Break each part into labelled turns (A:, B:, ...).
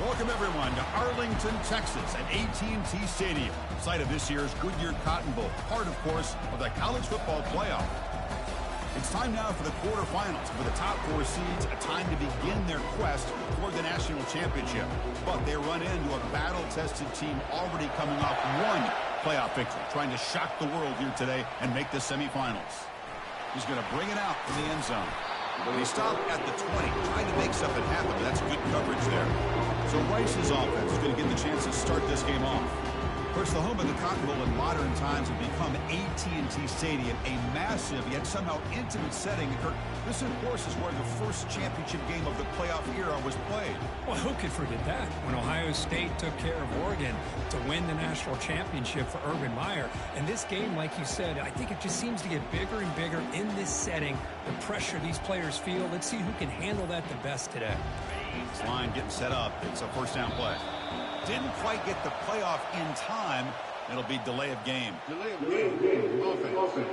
A: Welcome, everyone, to Arlington, Texas, at AT&T Stadium, site of this year's Goodyear Cotton Bowl, part, of course, of the college football playoff. It's time now for the quarterfinals. For the top four seeds, a time to begin their quest toward the national championship. But they run into a battle-tested team already coming off one playoff victory, trying to shock the world here today and make the semifinals. He's going to bring it out from the end zone. He stopped at the 20, trying to make something happen, but that's good coverage there. So Rice's offense is going to get the chance to start this game off. Of course, the home of the Cotton Bowl in modern times would become AT&T Stadium, a massive yet somehow intimate setting. This, of course, is where the first championship game of the playoff era was played.
B: Well, who could forget that? When Ohio State took care of Oregon to win the national championship for Urban Meyer. And this game, like you said, I think it just seems to get bigger and bigger in this setting. The pressure these players feel. Let's see who can handle that the best today.
A: This line getting set up. It's a first down play. Didn't quite get the playoff in time. It'll be delay of game.
C: Delay of game. Offense.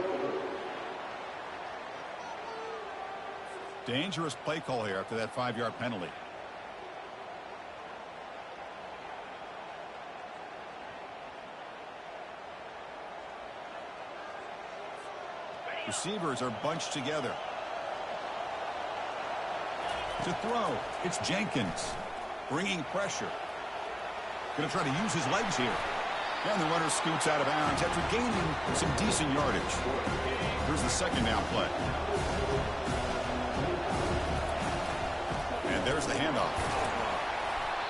A: Dangerous play call here after that 5-yard penalty. Receivers are bunched together. To throw, it's Jenkins bringing pressure. Going to try to use his legs here. And the runner scoots out of bounds after gaining some decent yardage. Here's the second down play. And there's the handoff.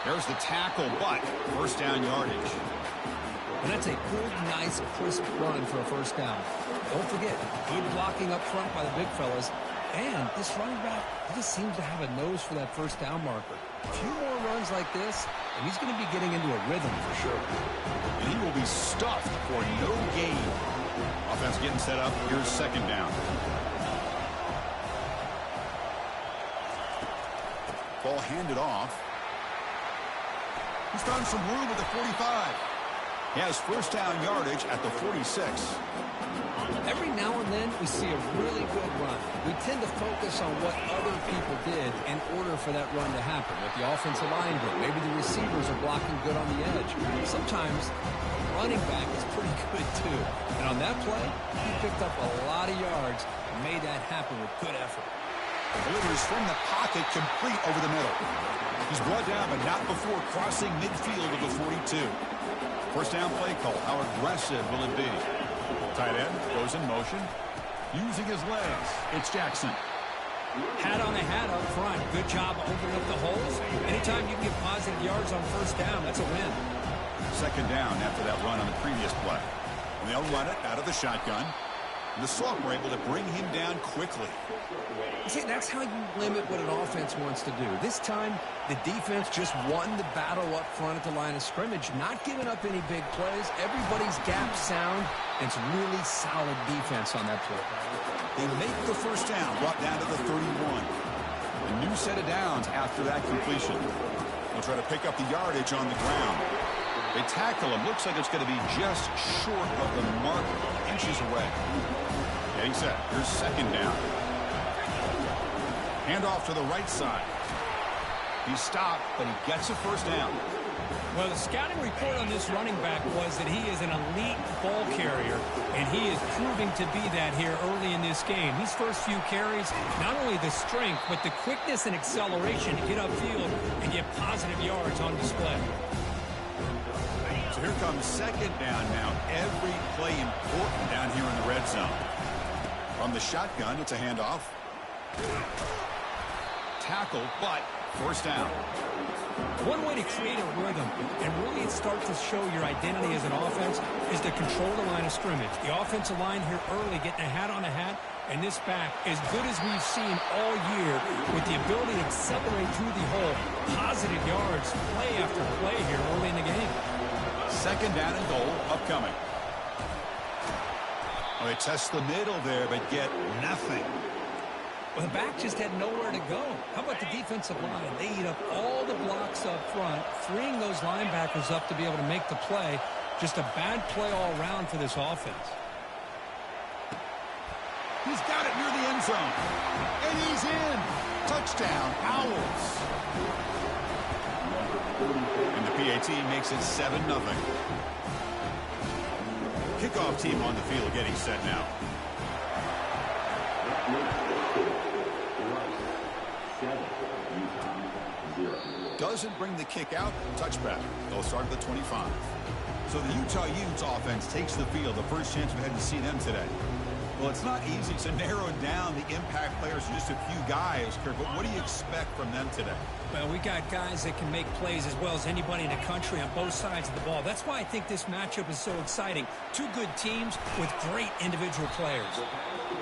A: There's the tackle, but first down yardage.
B: And that's a good, nice, crisp run for a first down. Don't forget, good blocking up front by the big fellas. And this running back, he just seems to have a nose for that first down marker. A few more runs like this, and he's going to be getting into a rhythm for sure.
A: And he will be stuffed for no gain. Offense getting set up. Here's second down. Ball handed off. He's found some room at the 45. He has first down yardage at the 46.
B: Every now and then we see a really good run. We tend to focus on what other people did in order for that run to happen. What the offensive line did. Maybe the receivers are blocking good on the edge. Sometimes the running back is pretty good too. And on that play, he picked up a lot of yards and made that happen with good effort.
A: Delivers from the pocket, complete over the middle. He's brought down, but not before crossing midfield of the 42. First down play call. How aggressive will it be? Tight end goes in motion, using his legs. It's Jackson.
B: Hat on a hat up front. Good job opening up the holes. Anytime you can get positive yards on first down, that's a win.
A: Second down after that run on the previous play. And they'll run it out of the shotgun. And the Sox were able to bring him down quickly.
B: See, that's how you limit what an offense wants to do. This time, the defense just won the battle up front at the line of scrimmage, not giving up any big plays. Everybody's gap sound. It's really solid defense on that play.
A: They make the first down, brought down to the 31. A new set of downs after that completion. They'll try to pick up the yardage on the ground. They tackle him. Looks like it's going to be just short of the mark, inches away. Getting set. Here's second down. Handoff to the right side. He's stopped, but he gets a first down.
B: Well, the scouting report on this running back was that he is an elite ball carrier, and he is proving to be that here early in this game. These first few carries, not only the strength, but the quickness and acceleration to get upfield and get positive yards on display.
A: So here comes second down now. Every play important down here in the red zone. From the shotgun, it's a handoff. Tackle, but first down.
B: One way to create a rhythm and really start to show your identity as an offense is to control the line of scrimmage. The offensive line here early getting a hat on a hat, and this back as good as we've seen all year with the ability to accelerate through the hole. Positive yards, play after play here early in the game.
A: Second down and goal upcoming. Well, they test the middle there, but get nothing.
B: Well, the back just had nowhere to go. How about the defensive line? They eat up all the blocks up front, freeing those linebackers up to be able to make the play. Just a bad play all around for this offense.
A: He's got it near the end zone. And he's in. Touchdown, Owls. And the PAT makes it 7-0. Kickoff team on the field getting set now. Doesn't bring the kick out. Touchback. They'll start at the 25. So the Utah Utes offense takes the field. The first chance we had to see them today. Well, it's not easy to narrow down the impact players to just a few guys, Kirk, but what do you expect from them today?
D: Well, we got guys that can make plays as well as anybody in the country on both sides of the ball. That's why I think this matchup is so exciting. Two good teams with great individual players.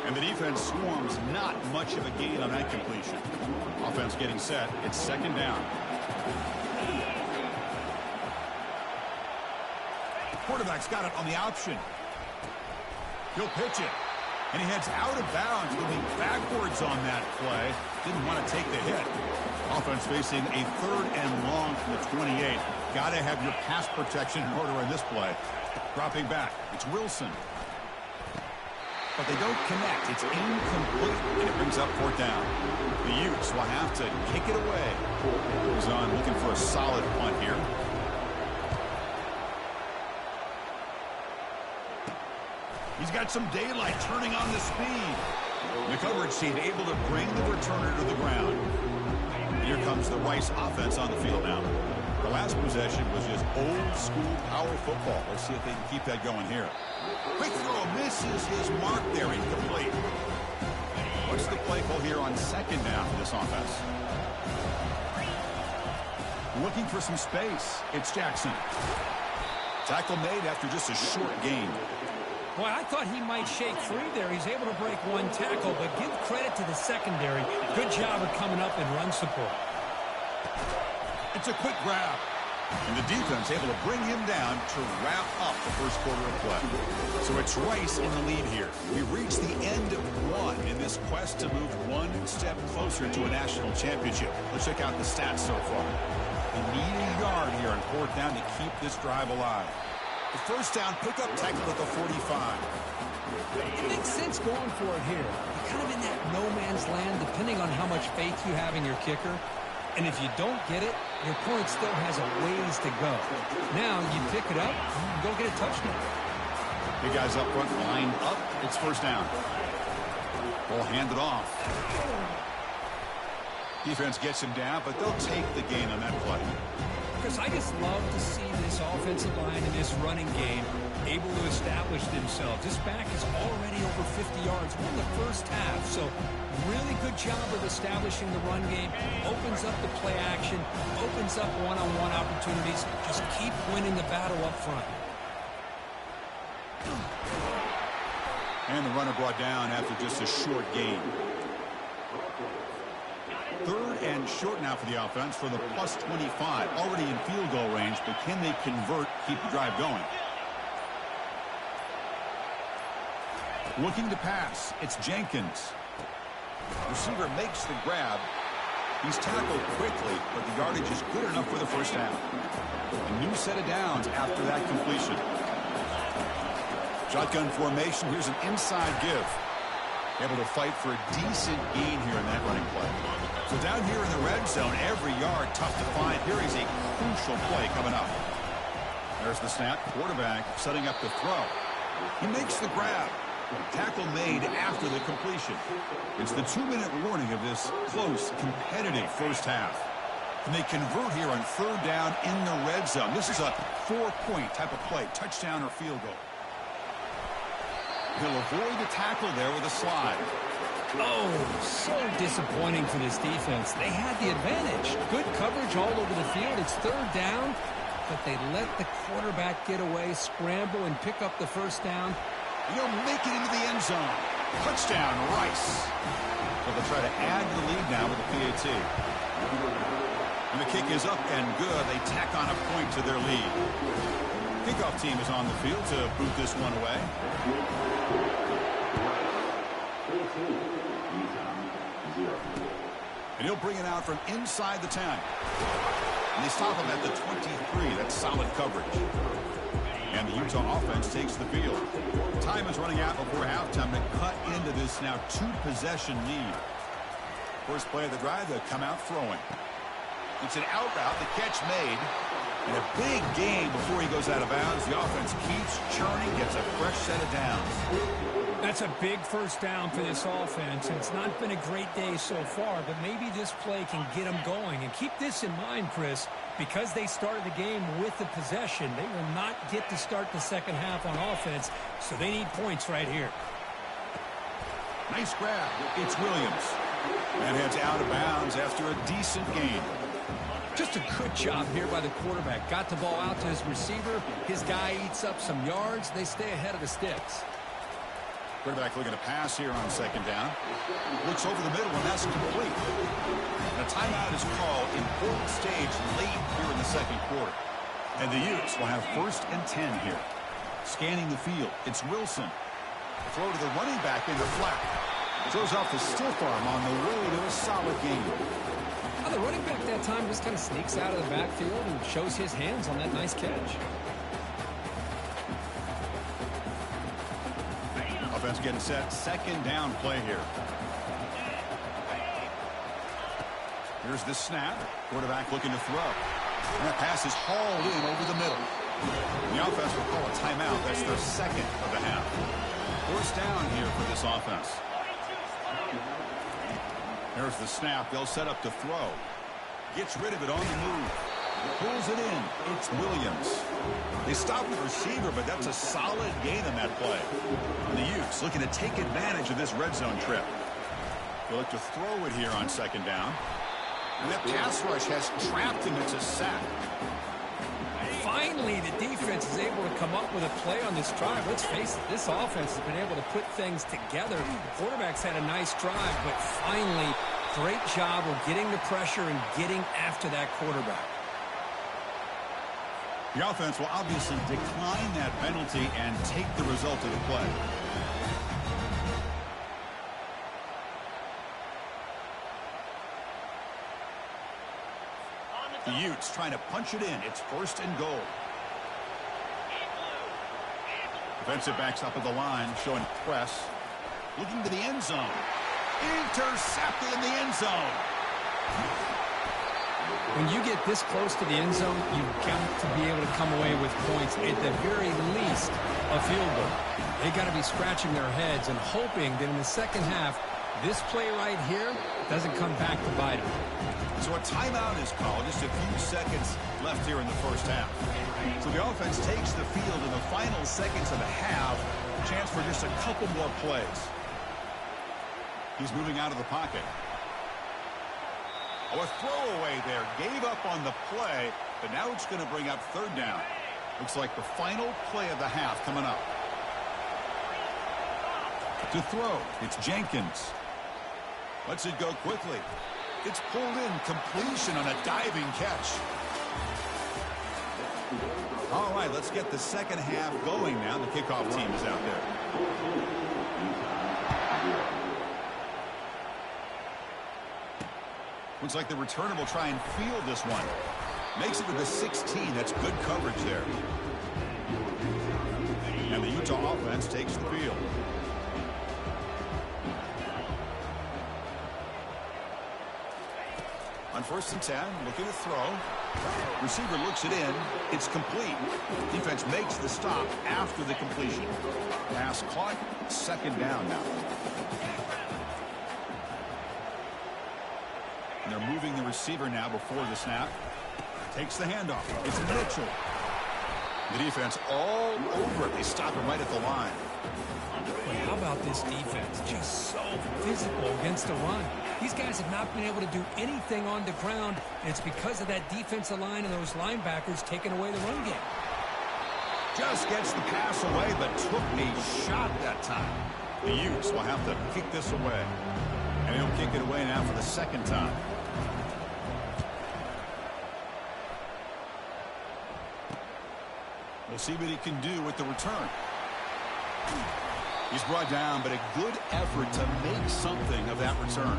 A: And the defense swarms, not much of a gain on that completion. Offense getting set. It's second down. Quarterback's got it on the option. He'll pitch it. And he heads out of bounds, moving backwards on that play. Didn't want to take the hit. Offense facing a 3rd and long from the 28. Got to have your pass protection in order in this play. Dropping back. It's Wilson. But they don't connect. It's incomplete, and it brings up 4th down. The Utes will have to kick it away. He's on looking for a solid punt here. He's got some daylight, turning on the speed. The coverage team able to bring the returner to the ground. Here comes the Rice offense on the field now. The last possession was just old-school power football. Let's see if they can keep that going here. Quick throw, misses his mark there, incomplete. What's the play call here on second down for this offense? Looking for some space. It's Jackson. Tackle made after just a short gain.
D: Well, I thought he might shake free there. He's able to break one tackle, but give credit to the secondary. Good job of coming up and run support.
A: It's a quick grab. And the defense able to bring him down to wrap up the first quarter of play. So it's Rice in the lead here. We reach the end of one in this quest to move one step closer to a national championship. Let's check out the stats so far. They need a yard here on 4th down to keep this drive alive. The first down pickup tackle at the 45.
D: It makes sense going for it here. You're kind of in that no man's land depending on how much faith you have in your kicker. And if you don't get it, your opponent still has a ways to go. Now you pick it up and go get a touchdown.
A: Big guys up front lined up. It's first down. Ball handed off. Defense gets him down, but they'll take the gain on that play.
D: Because I just love to see this offensive line in this running game able to establish themselves. This back is already over 50 yards. We're in the first half, so really good job of establishing the run game. Opens up the play action, opens up one-on-one opportunities. Just keep winning the battle up front.
A: And the runner brought down after just a short gain. 3rd and short now for the offense for the plus 25. Already in field goal range, but can they convert, keep the drive going? Looking to pass. It's Jenkins. Receiver makes the grab. He's tackled quickly, but the yardage is good enough for the first down. A new set of downs after that completion. Shotgun formation. Here's an inside give. Able to fight for a decent gain here in that running play. So down here in the red zone, every yard tough to find. Here is a crucial play coming up. There's the snap. Quarterback setting up the throw. He makes the grab. Tackle made after the completion. It's the 2-minute warning of this close, competitive first half. And they convert here on 3rd down in the red zone. This is a 4-point type of play, touchdown or field goal. He'll avoid the tackle there with a slide.
D: Oh, so disappointing for this defense. They had the advantage. Good coverage all over the field. It's 3rd down, but they let the quarterback get away, scramble, and pick up the first down.
A: He'll make it into the end zone. Touchdown, Rice. So they'll try to add to the lead now with the PAT. And the kick is up and good. They tack on a point to their lead. Kickoff team is on the field to boot this one away. And he'll bring it out from inside the 10. And they stop him at the 23. That's solid coverage. And the Utah offense takes the field. Time is running out before halftime to cut into this now 2-possession lead. First play of the drive, they'll come out throwing. It's an out route, the catch made. And a big gain before he goes out of bounds. The offense keeps churning, gets a fresh set of downs.
D: That's a big first down for this offense, and it's not been a great day so far, but maybe this play can get them going. And keep this in mind, Chris, because they started the game with the possession, they will not get to start the second half on offense, so they need points right here.
A: Nice grab. It's Williams. And heads out of bounds after a decent gain.
B: Just a good job here by the quarterback. Got the ball out to his receiver. His guy eats up some yards. They stay ahead of the sticks.
A: Quarterback looking to pass here on second down. Looks over the middle, and that's complete. And a timeout is called. Important stage late here in the second quarter. And the Utes will have 1st and 10 here. Scanning the field, it's Wilson. Throw to the running back in the flat. Throws off the stiff arm on the way to a solid gain.
B: Now the running back that time just kind of sneaks out of the backfield and shows his hands on that nice catch.
A: Offense getting set. Second down play here. Here's the snap. Quarterback looking to throw. And that pass is hauled in over the middle. The offense will call a timeout. That's their second of the half. 1st down here for this offense. There's the snap. They'll set up to throw. Gets rid of it on the move. Pulls it in. It's Williams. They stop the receiver, but that's a solid gain on that play. And the Utes looking to take advantage of this red zone trip. They look to throw it here on second down. And that pass rush has trapped him. It's a sack.
B: Finally, the defense is able to come up with a play on this drive. Let's face it, this offense has been able to put things together. The quarterback's had a nice drive, but finally, great job of getting the pressure and getting after that quarterback.
A: The offense will obviously decline that penalty and take the result of the play. The Utes trying to punch it in. It's 1st and goal. Defensive backs up at the line, showing press. Looking to the end zone. Intercepted in the end zone.
B: When you get this close to the end zone, you've got to be able to come away with points. At the very least, a field goal. They got to be scratching their heads and hoping that in the second half, this play right here doesn't come back to bite them.
A: So a timeout is called. Just a few seconds left here in the first half. So the offense takes the field in the final seconds of the half. Chance for just a couple more plays. He's moving out of the pocket. Oh, a throwaway there. Gave up on the play, but now it's going to bring up 3rd down. Looks like the final play of the half coming up. To throw, it's Jenkins. Lets it go quickly. It's pulled in. Completion on a diving catch. All right, let's get the second half going now. The kickoff team is out there. Looks like the returner will try and field this one. Makes it to the 16. That's good coverage there. And the Utah offense takes the field. On 1st and 10, looking to throw. Receiver looks it in. It's complete. Defense makes the stop after the completion. Pass caught. 2nd down now. And they're moving the receiver now before the snap. Takes the handoff. It's Mitchell. The defense all over it. They stop him right at the line.
D: But how about this defense? Just so physical against the run. These guys have not been able to do anything on the ground, and it's because of that defensive line and those linebackers taking away the run game.
A: Just gets the pass away, but took a shot that time. The Utes will have to kick this away. And he'll kick it away now for the 2nd time. We'll see what he can do with the return. He's brought down, but a good effort to make something of that return.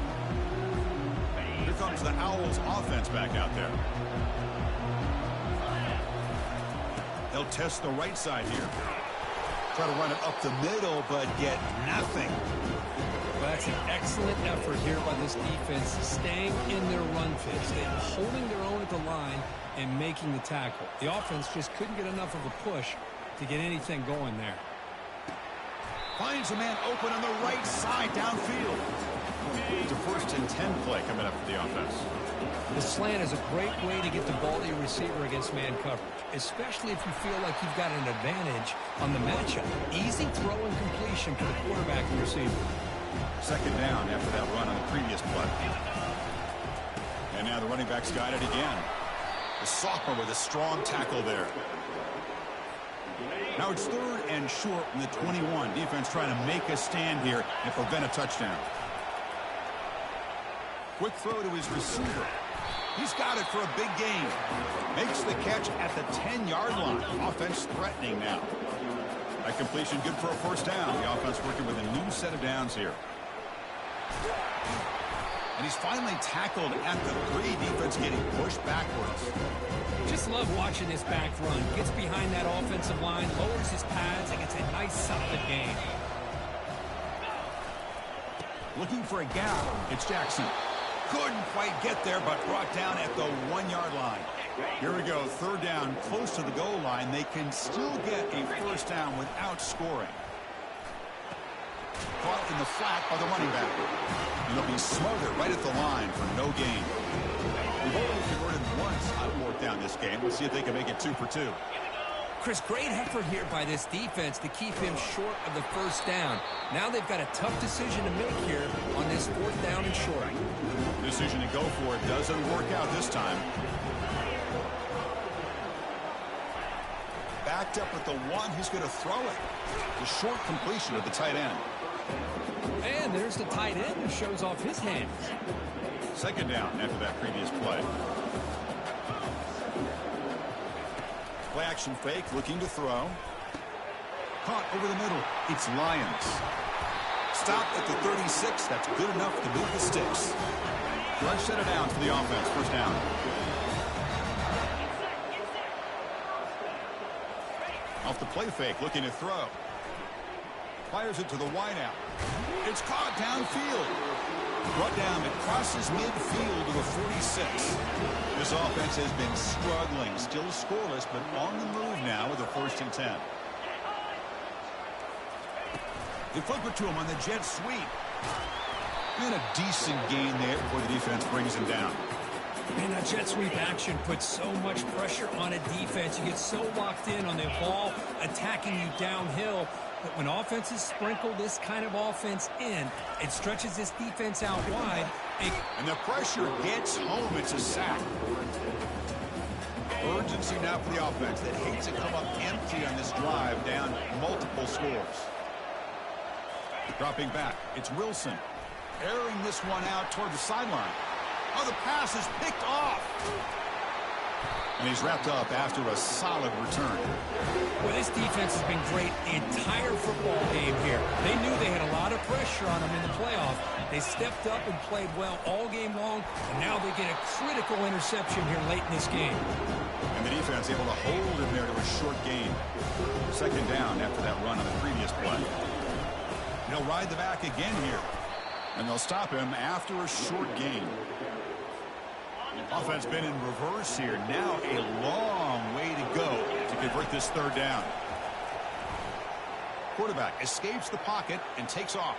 A: Here comes the Owls offense back out there. They'll test the right side here. Try to run it up the middle, but get nothing.
B: Well, that That's an excellent effort here by this defense, staying in their run fits. They're holding their own at the line and making the tackle. The offense just couldn't get enough of a push to get anything going there.
A: Finds a man open on the right side downfield. It's a 1st and 10 play coming up for the offense.
B: The slant is a great way to get the ball to your receiver against man coverage, especially if you feel like you've got an advantage on the matchup. Easy throw and completion for the quarterback and receiver.
A: 2nd down after that run on the previous play. And now the running back's got it again. The sophomore with a strong tackle there. Now it's 3rd and short from the 21. Defense trying to make a stand here and prevent a touchdown. Quick throw to his receiver. He's got it for a big gain. Makes the catch at the 10-yard line. Offense threatening now. That completion good for a 1st down. The offense working with a new set of downs here. And he's finally tackled at the 3. Defense getting pushed backwards.
B: Just love watching this back run. Gets behind that offensive line, lowers his pads, and gets a nice solid gain.
A: Looking for a gap. It's Jackson. Couldn't quite get there, but brought down at the 1-yard line. Here we go. 3rd down, close to the goal line. They can still get a 1st down without scoring. Caught in the flat by the running back. And they'll be smothered right at the line for no gain. We've only converted once on 4th down this game. Let's see if they can make it 2 for 2.
B: Chris, great effort here by this defense to keep him short of the 1st down. Now they've got a tough decision to make here on this 4th down and short.
A: Decision to go for it doesn't work out this time. Backed up at the 1. He's going to throw it. The short completion of the tight end.
B: And there's the tight end who shows off his hands.
A: 2nd down after that previous play. Play action fake, looking to throw. Caught over the middle. It's Lyons. Stopped at the 36. That's good enough to move the sticks. Fresh set of downs for the offense. 1st down. Off the play fake, looking to throw. Fires it to the wideout. It's caught downfield. Brought down, it crosses midfield to the 46. This offense has been struggling, still scoreless, but on the move now with a 1st and 10. They flip it to him on the jet sweep. And a decent gain there before the defense brings him down.
B: Man, that jet sweep action puts so much pressure on a defense. You get so locked in on the ball attacking you downhill. But when offenses sprinkle this kind of offense in, it stretches this defense out wide.
A: And the pressure gets home. It's a sack. Urgency now for the offense that hates to come up empty on this drive, down multiple scores. Dropping back, it's Wilson. Airing this one out toward the sideline. Oh, the pass is picked off. And he's wrapped up after a solid return.
B: Well, this defense has been great the entire football game here. They knew they had a lot of pressure on them in the playoff. They stepped up and played well all game long, and now they get a critical interception here late in this game.
A: And the defense able to hold him there to a short gain. 2nd down after that run on the previous play. He'll ride the back again here. And they'll stop him after a short gain. Offense been in reverse here. Now a long way to go to convert this 3rd down. Quarterback escapes the pocket and takes off.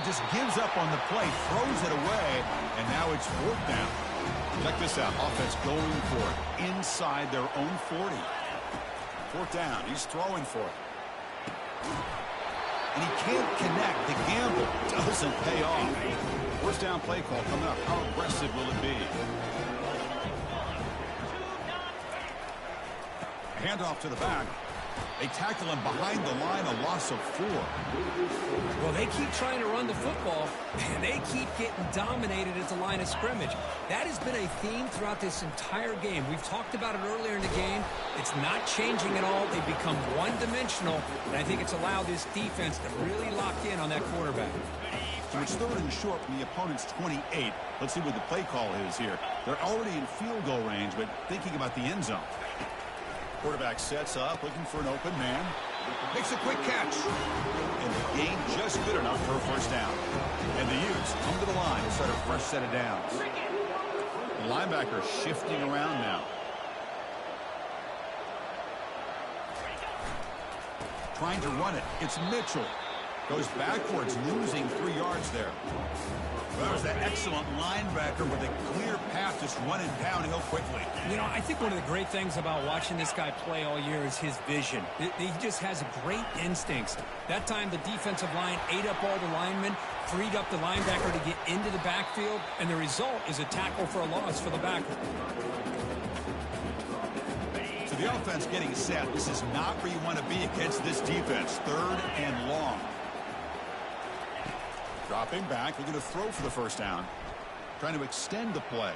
A: Just gives up on the play, throws it away, and now it's 4th down. Check this out. Offense going for it inside their own 40. 4th down. He's throwing for it. And he can't connect. The gamble doesn't pay off. 1st down play call coming up. How aggressive will it be? Handoff to the back. They tackle him behind the line, a loss of 4.
B: Well, they keep trying to run the football, and they keep getting dominated at the line of scrimmage. That has been a theme throughout this entire game. We've talked about it earlier in the game. It's not changing at all. They've become one-dimensional, and I think it's allowed this defense to really lock in on that quarterback.
A: So it's 3rd and short from the opponent's 28. Let's see what the play call is here. They're already in field goal range, but thinking about the end zone. Quarterback sets up, looking for an open man. Makes a quick catch. And the gain just good enough for a first down. And the Utes come to the line to start a fresh set of downs. The linebacker shifting around now. Trying to run it. It's Mitchell. Goes backwards, losing 3 yards there. Well, that was that excellent linebacker with a clear path just running downhill quickly.
D: You know, I think one of the great things about watching this guy play all year is his vision. He just has great instincts. That time, the defensive line ate up all the linemen, freed up the linebacker to get into the backfield, and the result is a tackle for a loss for the backer.
A: So the offense getting set. This is not where you want to be against this defense. 3rd and long. Dropping back, looking to throw for the first down. Trying to extend the play.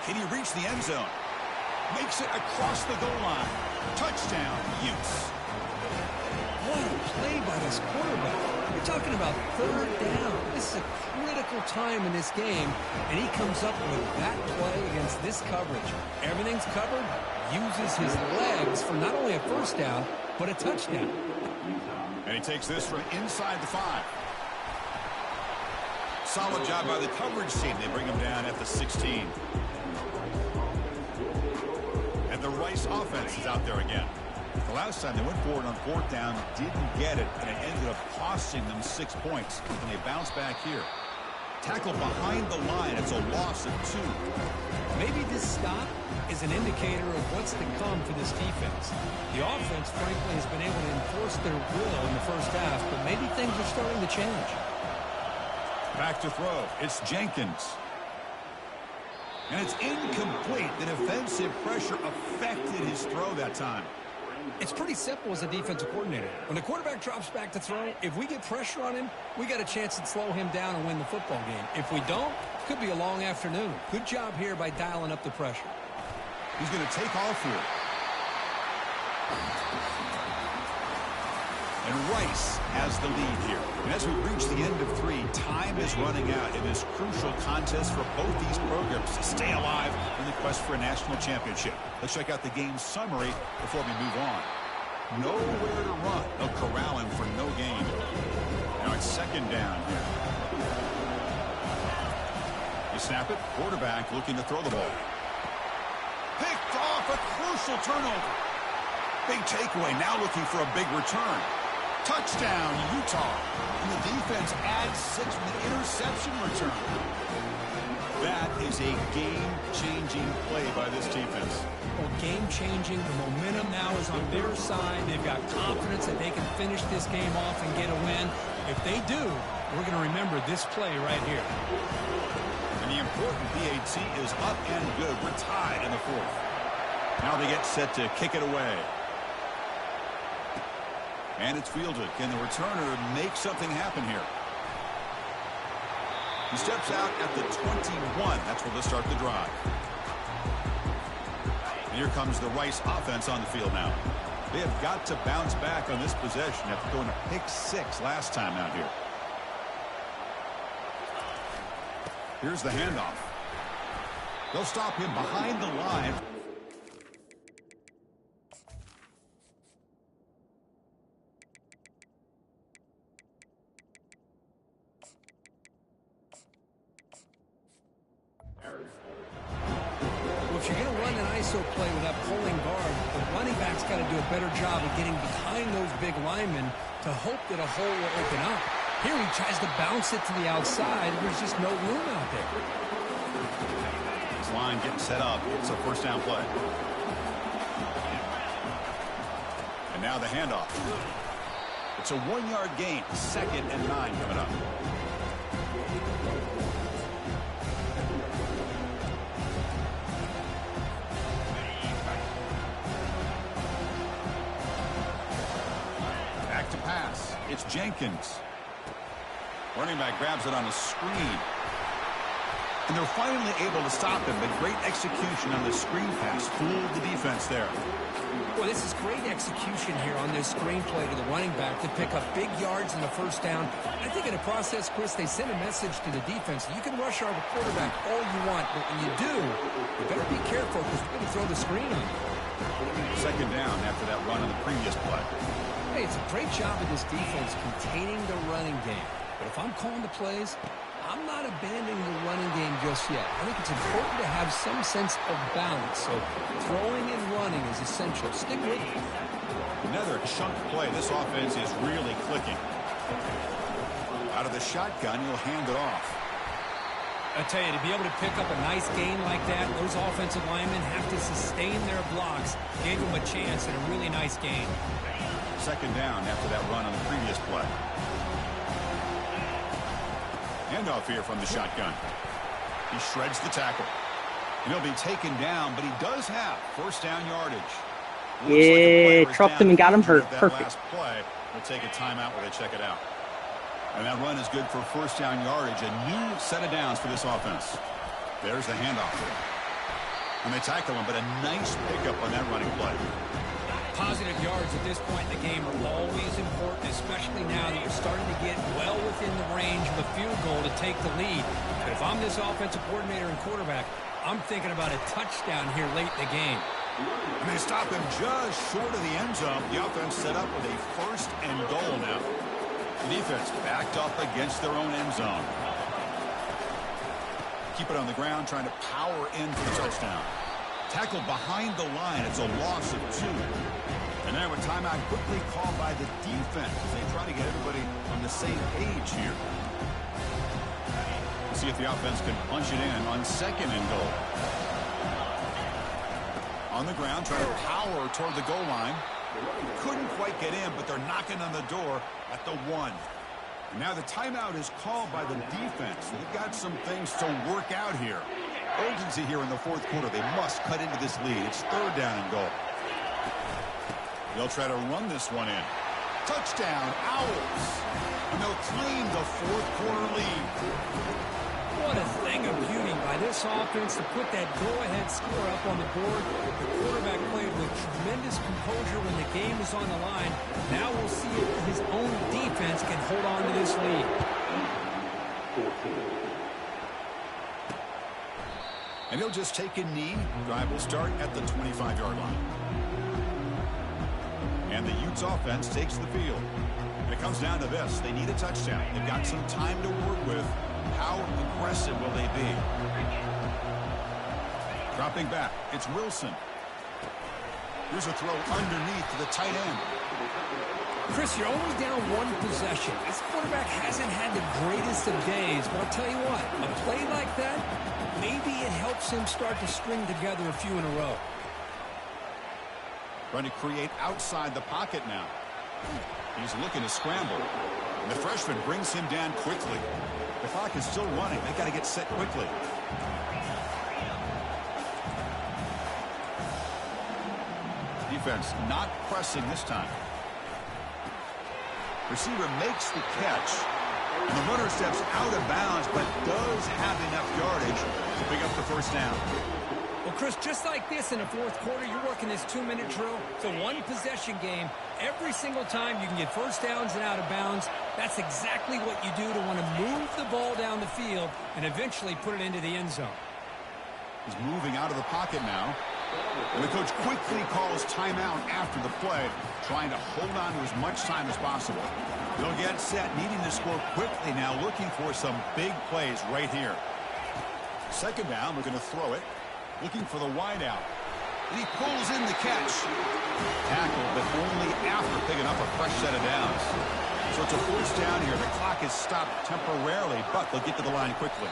A: Can he reach the end zone? Makes it across the goal line. Touchdown, Utes.
B: What a play by this quarterback. You're talking about 3rd down. This is a critical time in this game, and he comes up with that play against this coverage. Everything's covered, uses his legs for not only a first down, but a touchdown.
A: And he takes this from inside the 5. Solid job by the coverage team. They bring him down at the 16. And the Rice offense is out there again. The last time they went forward on 4th down, didn't get it, and it ended up costing them 6 points. And they bounce back here. Tackle behind the line. It's a loss of 2.
B: Maybe this stop is an indicator of what's to come for this defense. The offense, frankly, has been able to enforce their will in the first half, but maybe things are starting to change.
A: Back to throw. It's Jenkins. And it's incomplete. The defensive pressure affected his throw that time.
B: It's pretty simple as a defensive coordinator. When the quarterback drops back to throw, if we get pressure on him, we got a chance to slow him down and win the football game. If we don't, it could be a long afternoon. Good job here by dialing up the pressure.
A: He's going to take off here. And Rice has the lead here. And as we reach the end of 3, time is running out in this crucial contest for both these programs to stay alive in the quest for a national championship. Let's check out the game summary before we move on. Nowhere to run. They'll corral him for no gain. Now it's 2nd down here. You snap it. Quarterback looking to throw the ball. Picked off, a crucial turnover. Big takeaway, now looking for a big return. Touchdown, Utah. And the defense adds 6 with an interception return. That is a game-changing play by this defense.
D: Well, game-changing. The momentum now is on their side. They've got confidence that they can finish this game off and get a win. If they do, we're going to remember this play right here.
A: And the important PAT is up and good. We're tied in the 4th. Now they get set to kick it away. And it's fielded. Can the returner make something happen here? He steps out at the 21. That's where they'll start the drive. And here comes the Rice offense on the field now. They have got to bounce back on this possession after going to pick 6 last time out here. Here's the handoff. They'll stop him behind the line.
B: If you're going to run an ISO play with that pulling guard, the running back's got to do a better job of getting behind those big linemen to hope that a hole will open up. Here he tries to bounce it to the outside. There's just no room out there.
A: This line getting set up. It's a first down play. And now the handoff. It's a 1-yard gain. 2nd and 9 coming up. Back to pass. It's Jenkins. Running back grabs it on a screen. And they're finally able to stop him. But great execution on the screen pass. Fooled the defense there.
B: Well, this is great execution here on this screen play to the running back to pick up big yards in the first down. I think in the process, Chris, they sent a message to the defense. You can rush our quarterback all you want, but when you do, you better be careful because we're going to throw the screen on you.
A: Second down after that run on the previous play.
B: Hey, it's a great job of this defense containing the running game. But if I'm calling the plays, I'm not abandoning the running game just yet. I think it's important to have some sense of balance. So throwing and running is essential. Stick with it.
A: Another chunk play. This offense is really clicking. Out of the shotgun, he'll hand it off.
D: I tell you, to be able to pick up a nice gain like that, those offensive linemen have to sustain their blocks. Gave them a chance and a really nice gain.
A: Second down after that run on the previous play. Handoff here from the shotgun. He shreds the tackle. And he'll be taken down, but he does have first down yardage.
E: Yeah, dropped him and got him hurt. Perfect.
A: Last play, we'll take a timeout where they check it out. And that run is good for first down yardage. A new set of downs for this offense. There's the handoff. And they tackle him, but a nice pickup on that running play.
D: Positive yards at this point in the game are always important, especially now that you're starting to get well within the range of a field goal to take the lead. But if I'm this offensive coordinator and quarterback, I'm thinking about a touchdown here late in the game.
A: And they stop him just short of the end zone. The offense set up with a first and goal now. The defense backed up against their own end zone. Keep it on the ground, trying to power in for the touchdown. Tackled behind the line. It's a loss of 2. And now a timeout quickly called by the defense as they try to get everybody on the same page here. See if the offense can punch it in on second and goal. On the ground, trying to power toward the goal line. Couldn't quite get in, but they're knocking on the door at the 1. And now the timeout is called by the defense. They've got some things to work out here. Urgency here in the fourth quarter. They must cut into this lead. It's third down and goal. They'll try to run this one in. Touchdown, Owls. And they'll claim the fourth quarter lead.
D: What a thing of beauty by this offense to put that go-ahead score up on the board. The quarterback played with tremendous composure when the game was on the line. Now we'll see if his own defense can hold on to this lead.
A: And he'll just take a knee. Drive will start at the 25-yard line. And the Utes offense takes the field. And it comes down to this. They need a touchdown. They've got some time to work with. How aggressive will they be? Dropping back. It's Wilson. Here's a throw underneath to the tight end.
D: Chris, you're only down one possession. This quarterback hasn't had the greatest of days, but I'll tell you what, a play like that, maybe it helps him start to string together a few in a row.
A: Trying to create outside the pocket now. He's looking to scramble. And the freshman brings him down quickly. The clock is still running. They got to get set quickly. Defense not pressing this time. Receiver makes the catch. And the runner steps out of bounds, but does have enough yardage to pick up the first down.
D: Well, Chris, just like this in the fourth quarter, you're working this 2-minute drill. It's a one-possession game. Every single time you can get first downs and out of bounds, that's exactly what you do to want to move the ball down the field and eventually put it into the end zone.
A: He's moving out of the pocket now. And the coach quickly calls timeout after the play, trying to hold on to as much time as possible. They'll get set, needing to score quickly now, looking for some big plays right here. Second down, we're going to throw it. Looking for the wide out. And he pulls in the catch. Tackle, but only after picking up a fresh set of downs. So it's a first down here. The clock is stopped temporarily, but they'll get to the line quickly.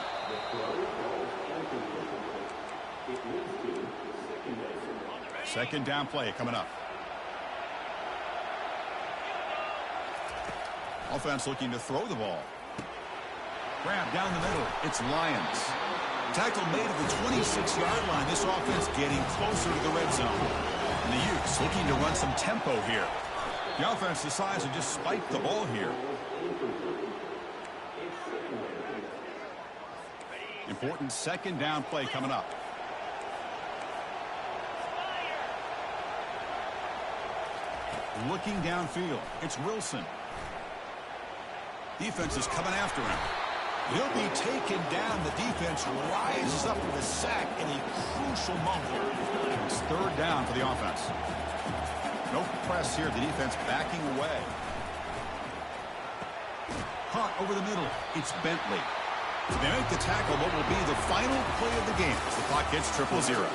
A: Second down play coming up. Offense looking to throw the ball. Grab down the middle. It's Lions. Tackle made at the 26-yard line. This offense getting closer to the red zone. And the Utes looking to run some tempo here. The offense decides to just spike the ball here. Important second down play coming up. Looking downfield. It's Wilson. Defense is coming after him. He'll be taken down. The defense rises up with a sack in a crucial moment. It's third down for the offense. No press here. The defense backing away. Hunt over the middle. It's Bentley. They make the tackle, what will be the final play of the game as the clock hits 0-0.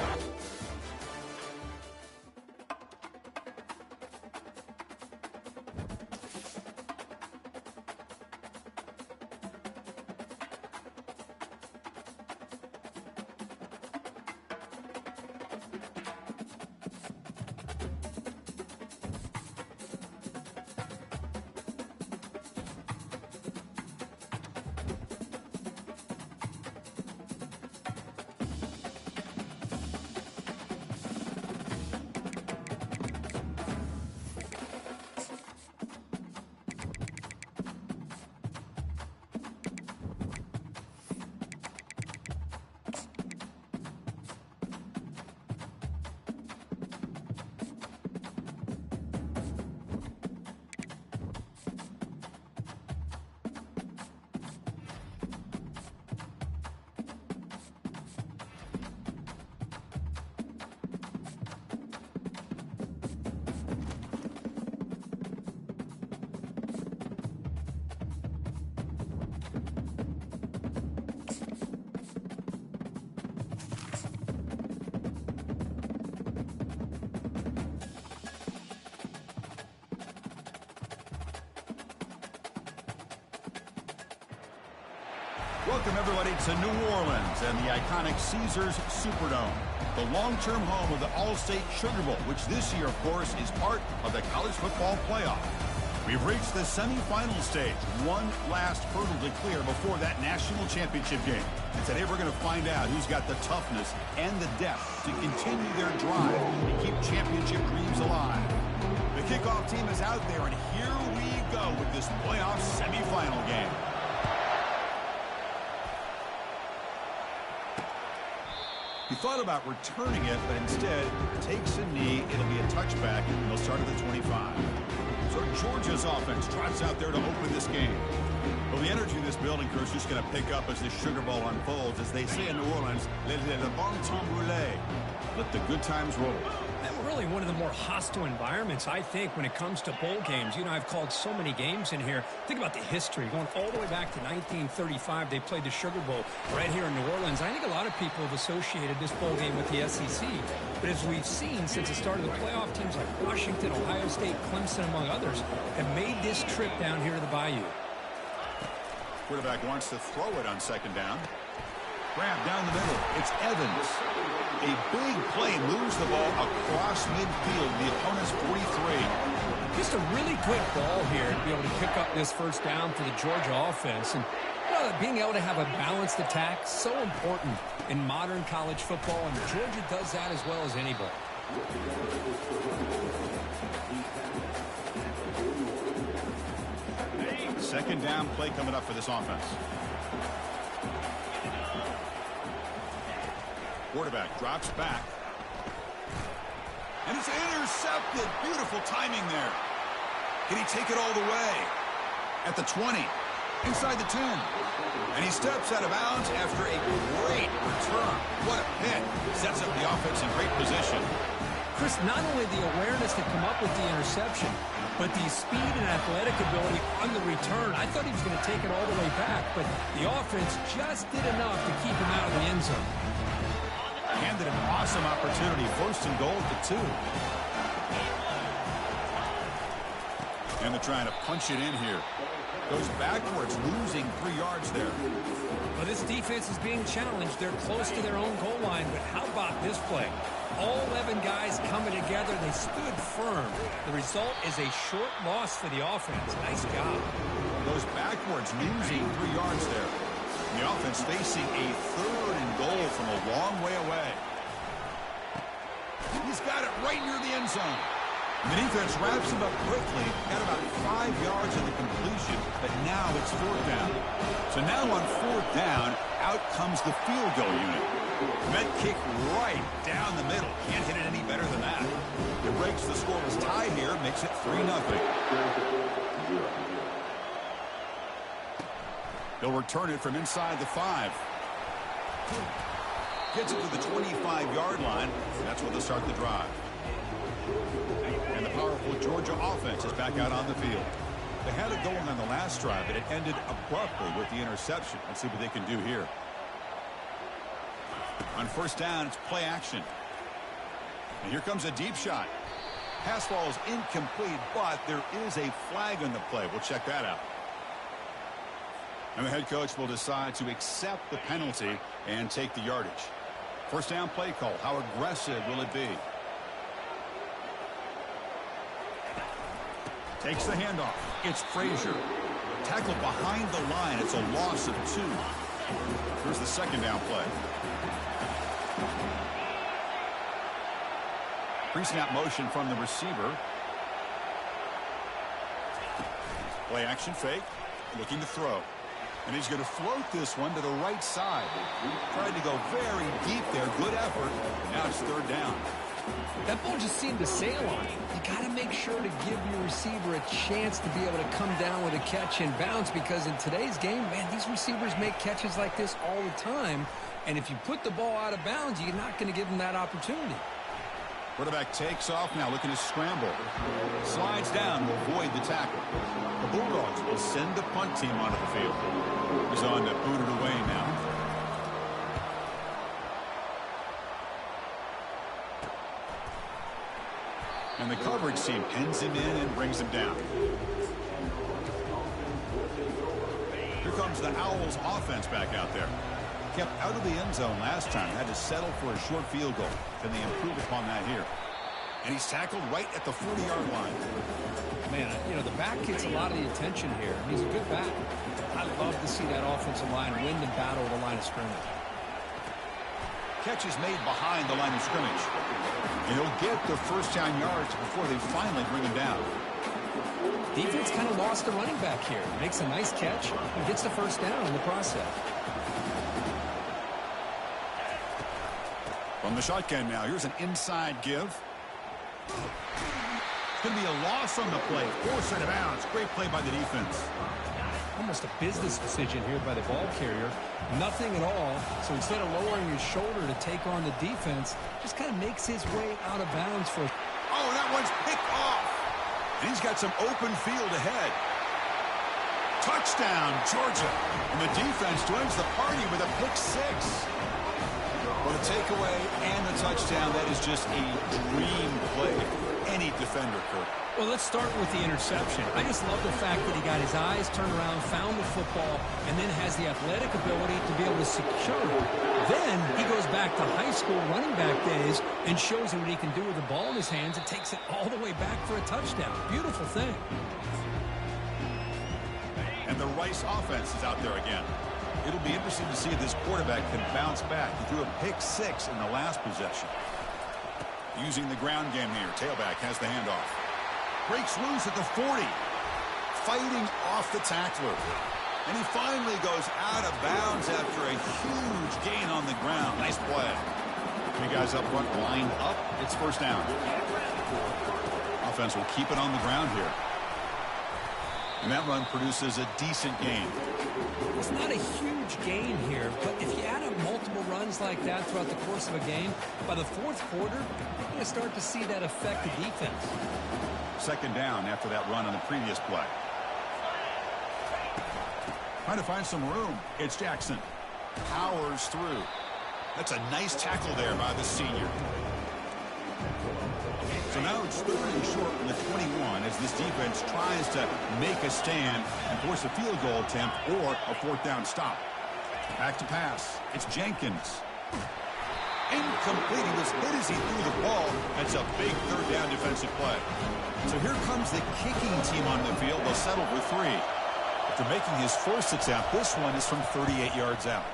A: Welcome, everybody, to New Orleans and the iconic Caesars Superdome, the long-term home of the All-State Sugar Bowl, which this year, of course, is part of the college football playoff. We've reached the semifinal stage, one last hurdle to clear before that national championship game. And today we're going to find out who's got the toughness and the depth to continue their drive and keep championship dreams alive. The kickoff team is out there, and here we go with this playoff semifinal game. He thought about returning it, but instead takes a knee. It'll be a touchback, and they'll start at the 25. So Georgia's offense trots out there to open this game. Well, the energy in this building, Chris, is just going to pick up as this Sugar Bowl unfolds. As they say in New Orleans, le bon temps brûlé. Let the good times roll.
D: And really one of the more hostile environments, I think, when it comes to bowl games. You know, I've called so many games in here. Think about the history. Going all the way back to 1935, they played the Sugar Bowl right here in New Orleans. I think a lot of people have associated this bowl game with the SEC. But as we've seen since the start of the playoff, teams like Washington, Ohio State, Clemson, among others, have made this trip down here to the Bayou.
A: Quarterback wants to throw it on second down. Grab down the middle. It's Evans. A big play moves the ball across midfield, the opponent's 43.
D: Just a really good ball here to be able to pick up this first down for the Georgia offense. And you know, being able to have a balanced attack, so important in modern college football, and Georgia does that as well as anybody.
A: Second down play coming up for this offense. Quarterback drops back. And it's intercepted. Beautiful timing there. Can he take it all the way? At the 20. Inside the 10. And he steps out of bounds after a great return. What a pick. Sets up the offense in great position.
D: Chris, not only the awareness to come up with the interception, but the speed and athletic ability on the return. I thought he was going to take it all the way back, but the offense just did enough to keep him out of the end zone.
A: Handed an awesome opportunity. First and goal at the 2. And they're trying to punch it in here. Goes backwards, losing 3 yards there.
D: Well, this defense is being challenged. They're close to their own goal line, but how about this play? All 11 guys coming together. They stood firm. The result is a short loss for the offense. Nice job.
A: Goes backwards, losing 3 yards there. And the offense facing a third and goal from a long way away. He's got it right near the end zone. And the defense wraps him up quickly. Got about 5 yards in the completion, but now it's fourth down. So now on fourth down, out comes the field goal unit. Met kick right down the middle. Can't hit it any better than that. It breaks the scoreless tie here, makes it 3-0. He'll return it from inside the 5. Gets it to the 25-yard line. That's where they'll start the drive. And the powerful Georgia offense is back out on the field. They had it going on the last drive, but it ended abruptly with the interception. Let's see what they can do here. On first down, it's play action. And here comes a deep shot. Pass ball is incomplete, but there is a flag on the play. We'll check that out. And the head coach will decide to accept the penalty and take the yardage. First down play call. How aggressive will it be? Takes the handoff. It's Frazier. Tackled behind the line. It's a loss of 2. Here's the second down play. Pre-snap motion from the receiver. Play action fake. Looking to throw. And he's going to float this one to the right side. Tried to go very deep there. Good effort. Now it's third down.
B: That ball just seemed to sail on him. You got to make sure to give your receiver a chance to be able to come down with a catch and bounce, because in today's game, man, these receivers make catches like this all the time. And if you put the ball out of bounds, you're not going to give them that opportunity.
A: Quarterback takes off now, looking to scramble. Slides down to avoid the tackle. The Bulldogs will send the punt team onto the field. He's on to boot it away now. And the coverage team pins him in and brings him down. Here comes the Owls offense back out there. Kept out of the end zone last time. Had to settle for a short field goal. Can they improve upon that here? And he's tackled right at the 40-yard line.
B: Man, you know, the back gets a lot of the attention here. He's a good back. I love to see that offensive line win the battle of the line of scrimmage.
A: Catch is made behind the line of scrimmage. And he'll get the first down yards before they finally bring him down.
B: Defense kind of lost the running back here. Makes a nice catch and gets the first down in the process.
A: From the shotgun now, here's an inside give. It's going to be a loss on the play. Forced out of bounds. Great play by the defense.
B: Almost a business decision here by the ball carrier. Nothing at all. So instead of lowering his shoulder to take on the defense, just kind of makes his way out of bounds for...
A: Oh, that one's picked off. And he's got some open field ahead. Touchdown, Georgia. And the defense joins the party with a pick 6. Well, the takeaway and the touchdown, that is just a dream play for any defender, Kirk.
B: Well, let's start with the interception. I just love the fact that he got his eyes turned around, found the football, and then has the athletic ability to be able to secure it. Then he goes back to high school running back days and shows him what he can do with the ball in his hands and takes it all the way back for a touchdown. Beautiful thing.
A: And the Rice offense is out there again. It'll be interesting to see if this quarterback can bounce back. He threw a pick 6 in the last possession. Using the ground game here. Tailback has the handoff. Breaks loose at the 40. Fighting off the tackler. And he finally goes out of bounds after a huge gain on the ground. Nice play. 3 guys up front lined up. It's first down. Offense will keep it on the ground here. And that run produces a decent gain.
B: It's not a huge gain here, but if you add up multiple runs like that throughout the course of a game, by the fourth quarter, you're going to start to see that affect the defense.
A: Second down after that run on the previous play. Trying to find some room. It's Jackson. Powers through. That's a nice tackle there by the senior. So now it's 3rd and short from the 21 as this defense tries to make a stand and force a field goal attempt or a 4th down stop. Back to pass. It's Jenkins. Incomplete. He was hit as he threw the ball. That's a big 3rd down defensive play. So here comes the kicking team on the field. They'll settle for 3. After making his first attempt, this one is from 38 yards out.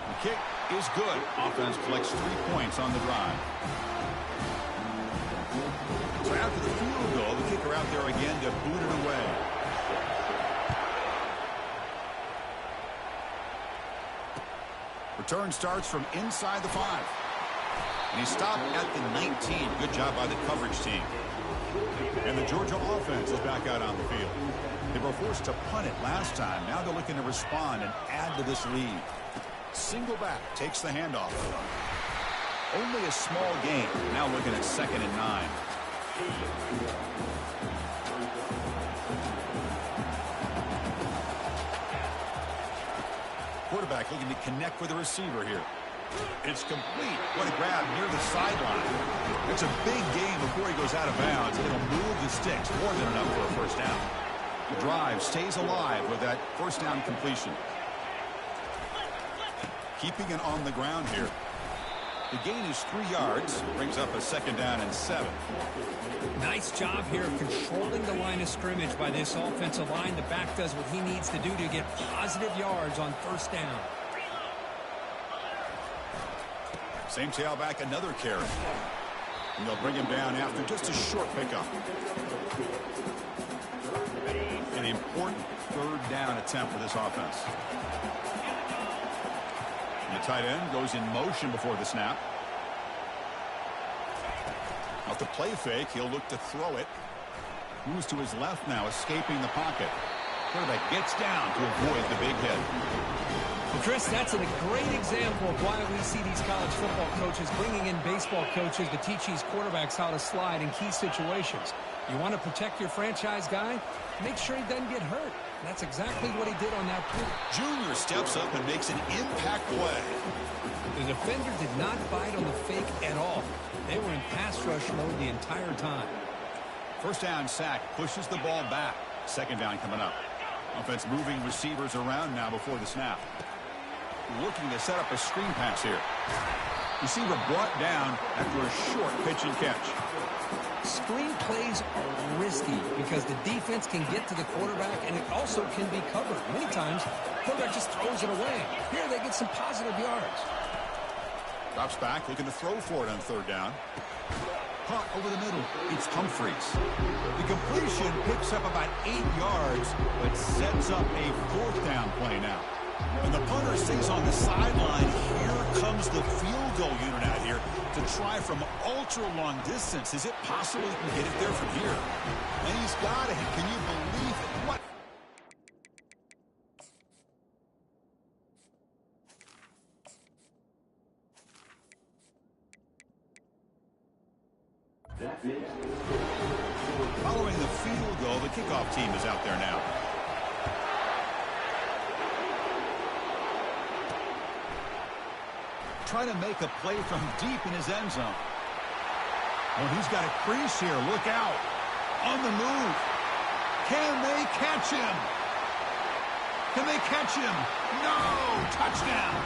A: The kick is good. Offense collects 3 points on the drive. So after the field goal, the kicker out there again to boot it away. Return starts from inside the 5. And he stopped at the 19. Good job by the coverage team. And the Georgia offense is back out on the field. They were forced to punt it last time. Now they're looking to respond and add to this lead. Single back takes the handoff. Only a small gain. Now looking at 2nd and 9. Quarterback looking to connect with the receiver here. It's complete. What a grab near the sideline. It's a big gain before he goes out of bounds. It'll move the sticks more than enough for a first down. The drive stays alive with that first down completion. Keeping it on the ground here. The gain is 3 yards. Brings up a 2nd down and 7.
D: Nice job here of controlling the line of scrimmage by this offensive line. The back does what he needs to do to get positive yards on first down.
A: Same tailback, another carry. And they'll bring him down after just a short pickup. An important 3rd down attempt for this offense. And the tight end goes in motion before the snap. Off the play fake, he'll look to throw it. Moves to his left now, escaping the pocket. Quarterback gets down to avoid the big hit.
D: Well, Chris, that's a great example of why we see these college football coaches bringing in baseball coaches to teach these quarterbacks how to slide in key situations. You want to protect your franchise guy? Make sure he doesn't get hurt. That's exactly what he did on that play.
A: Junior steps up and makes an impact play.
D: The defender did not bite on the fake at all. They were in pass rush mode the entire time.
A: First down sack pushes the ball back. 2nd down coming up. Offense moving receivers around now before the snap. Looking to set up a screen pass here. Receiver brought down after a short pitch and catch.
D: Screen plays are risky because the defense can get to the quarterback and it also can be covered. Many times, the quarterback just throws it away. Here they get some positive yards.
A: Drops back, looking to throw for it on 3rd down. Punt over the middle. It's Humphreys. The completion picks up about 8 yards, but sets up a 4th down play now. And the punter stays on the sideline. Here comes the field goal unit out here to try from ultra-long distance. Is it possible he can get it there from here? And he's got it. Can you believe it? What? Following the field goal, the kickoff team is out there now. Trying to make a play from deep in his end zone. Oh, he's got a crease here. Look out. On the move. Can they catch him? Can they catch him? No! Touchdown!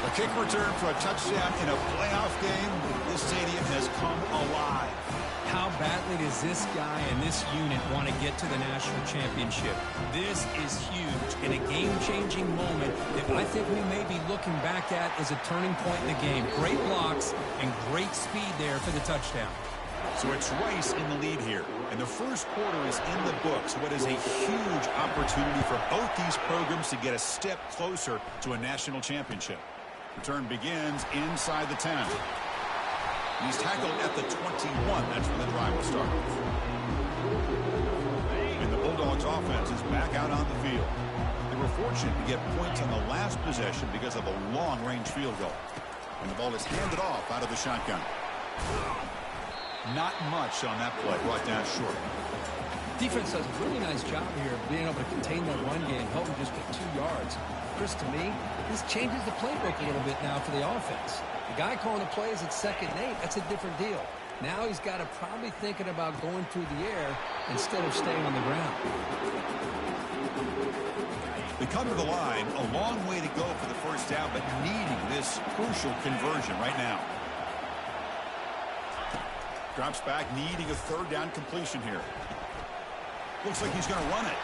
A: A kick return for a touchdown in a playoff game. This stadium has come alive.
D: How badly does this guy and this unit want to get to the national championship? This is huge and a game-changing moment that I think we may be looking back at as a turning point in the game. Great blocks and great speed there for the touchdown.
A: So it's Rice in the lead here. And the first quarter is in the books. What is a huge opportunity for both these programs to get a step closer to a national championship. Return begins inside the 10. He's tackled at the 21. That's where the drive will start. And the Bulldogs offense is back out on the field. They were fortunate to get points on the last possession because of a long-range field goal. And the ball is handed off out of the shotgun. Not much on that play. Brought down short.
D: Defense does a really nice job here of being able to contain that run game, help them just get 2 yards. Chris, to me, this changes the playbook a little bit now for the offense. The guy calling the plays at 2nd and 8, that's a different deal. Now he's got to probably thinking about going through the air instead of staying on the ground.
A: They come to the line, a long way to go for the first down, but needing this crucial conversion right now. Drops back, needing a 3rd down completion here. Looks like he's going to run it.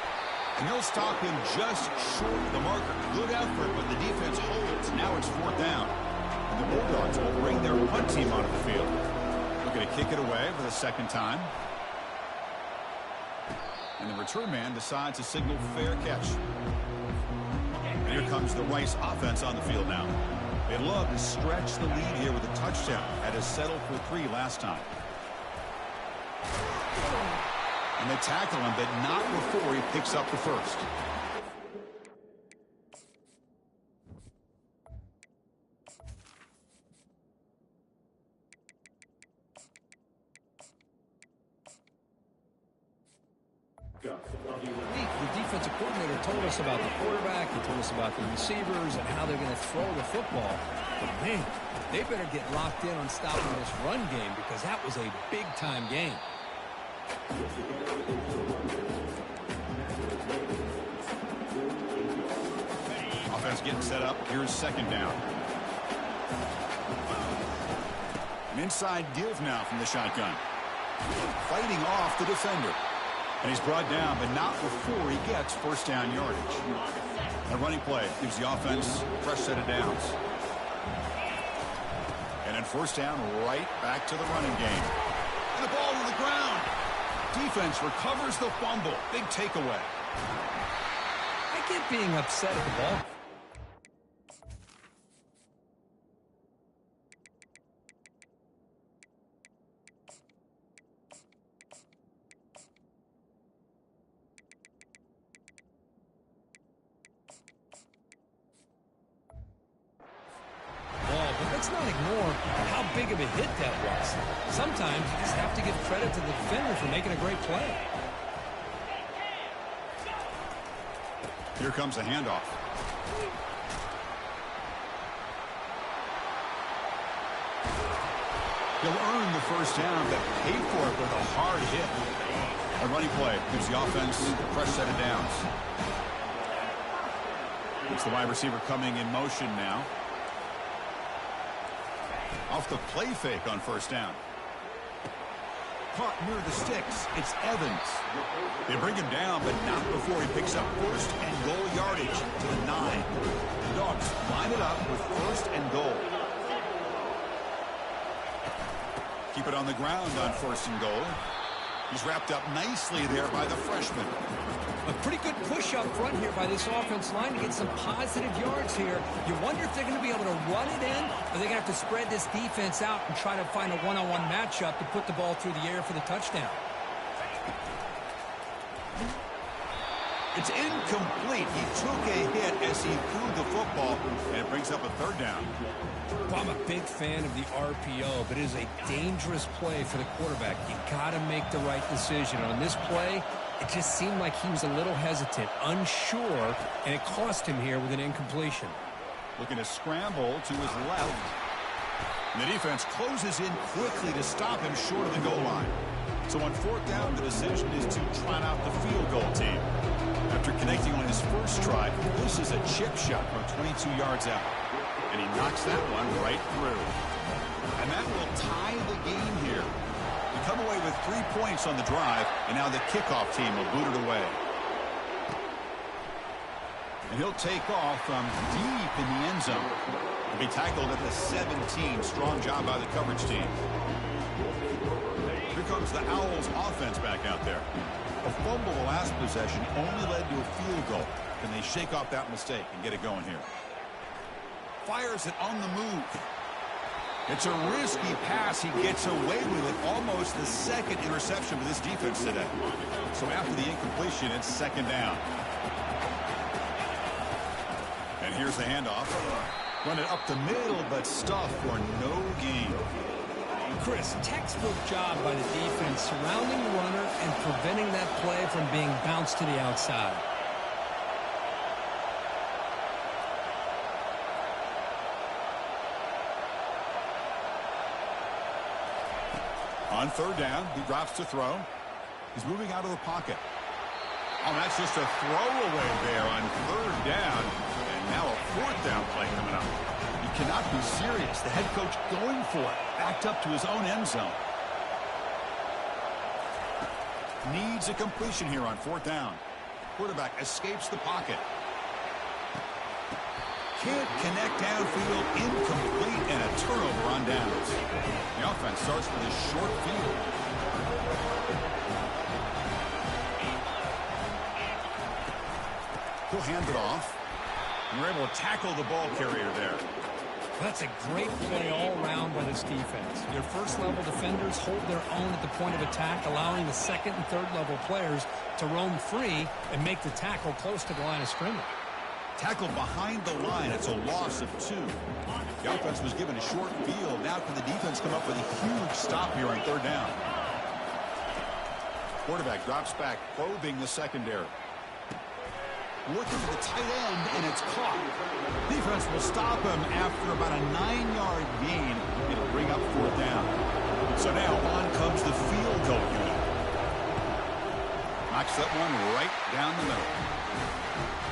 A: And he'll stop him just short of the marker. Good effort, but the defense holds. Now it's 4th down. And the Bulldogs will bring their punt team onto the field. Looking to kick it away for the 2nd time. And the return man decides to signal fair catch. And here comes the Rice offense on the field now. They love to stretch the lead here with a touchdown. Had to settle for 3 last time. And they tackle him, but not before he picks up the first.
B: The defensive coordinator told us about the quarterback. He told us about the receivers and how they're going to throw the football. But, man, they better get locked in on stopping this run game because that was a big-time game.
A: Offense getting set up. Here's second down. An inside give now from the shotgun. Fighting off the defender. And he's brought down, but not before he gets first down yardage. A running play gives the offense a fresh set of downs. And then first down, right back to the running game. And the ball to the ground. Defense recovers the fumble. Big takeaway.
B: I get being upset at the ball. Let's not ignore how big of a hit that was. Sometimes you just have to give credit to the defender for making a great play.
A: Here comes a handoff. He'll earn the first down, but pay for it with a hard hit. A running play gives the offense a fresh set of downs. It's the wide receiver coming in motion now. Off the play fake on first down. Caught near the sticks. It's Evans. They bring him down, but not before he picks up first and goal yardage to the 9. The Dogs line it up with first and goal. Keep it on the ground on first and goal. He's wrapped up nicely there by the freshman.
B: A pretty good push up front here by this offense line to get some positive yards here. You wonder if they're going to be able to run it in, or they're going to have to spread this defense out and try to find a one-on-one matchup to put the ball through the air for the touchdown.
A: It's incomplete. He took a hit as he threw the football, and it brings up a third down.
B: Well, I'm a big fan of the RPO, but it is a dangerous play for the quarterback. You got to make the right decision. On this play, it just seemed like he was a little hesitant, unsure, and it cost him here with an incompletion.
A: Looking to scramble to his left. And the defense closes in quickly to stop him short of the goal line. So on fourth down, the decision is to trot out the field goal team. After connecting on his first try, this is a chip shot from 22 yards out. And he knocks that one right through. And that will tie the game here. We come away with 3 points on the drive, and now the kickoff team will boot it away. And he'll take off from deep in the end zone. He'll be tackled at the 17. Strong job by the coverage team. Here comes the Owls offense back out there. A fumble the last possession only led to a field goal. Can they shake off that mistake and get it going here? Fires it on the move. It's a risky pass. He gets away with it. Almost the second interception for this defense today. So after the incompletion, it's second down. And here's the handoff. Run it up the middle, but stuff for no gain.
B: Chris, textbook job by the defense surrounding the runner and preventing that play from being bounced to the outside.
A: On third down, he drops to throw. He's moving out of the pocket. Oh, that's just a throwaway there on third down. And now a fourth down play coming up. He cannot be serious. The head coach going for it. Backed up to his own end zone. Needs a completion here on fourth down. Quarterback escapes the pocket. Can't connect downfield, incomplete, and a turnover on downs. The offense starts with a short field. He'll hand it off. And we're able to tackle the ball carrier there.
D: That's a great play all around by this defense. Your first-level defenders hold their own at the point of attack, allowing the second and third-level players to roam free and make the tackle close to the line of scrimmage.
A: Tackle behind the line. It's a loss of 2. The offense was given a short field. Now can the defense come up with a huge stop here on third down? Quarterback drops back, probing the secondary. Working to the tight end, and it's caught. Defense will stop him after about a 9-yard gain. It'll bring up fourth down. So now on comes the field goal unit. Knocks that one right down the middle.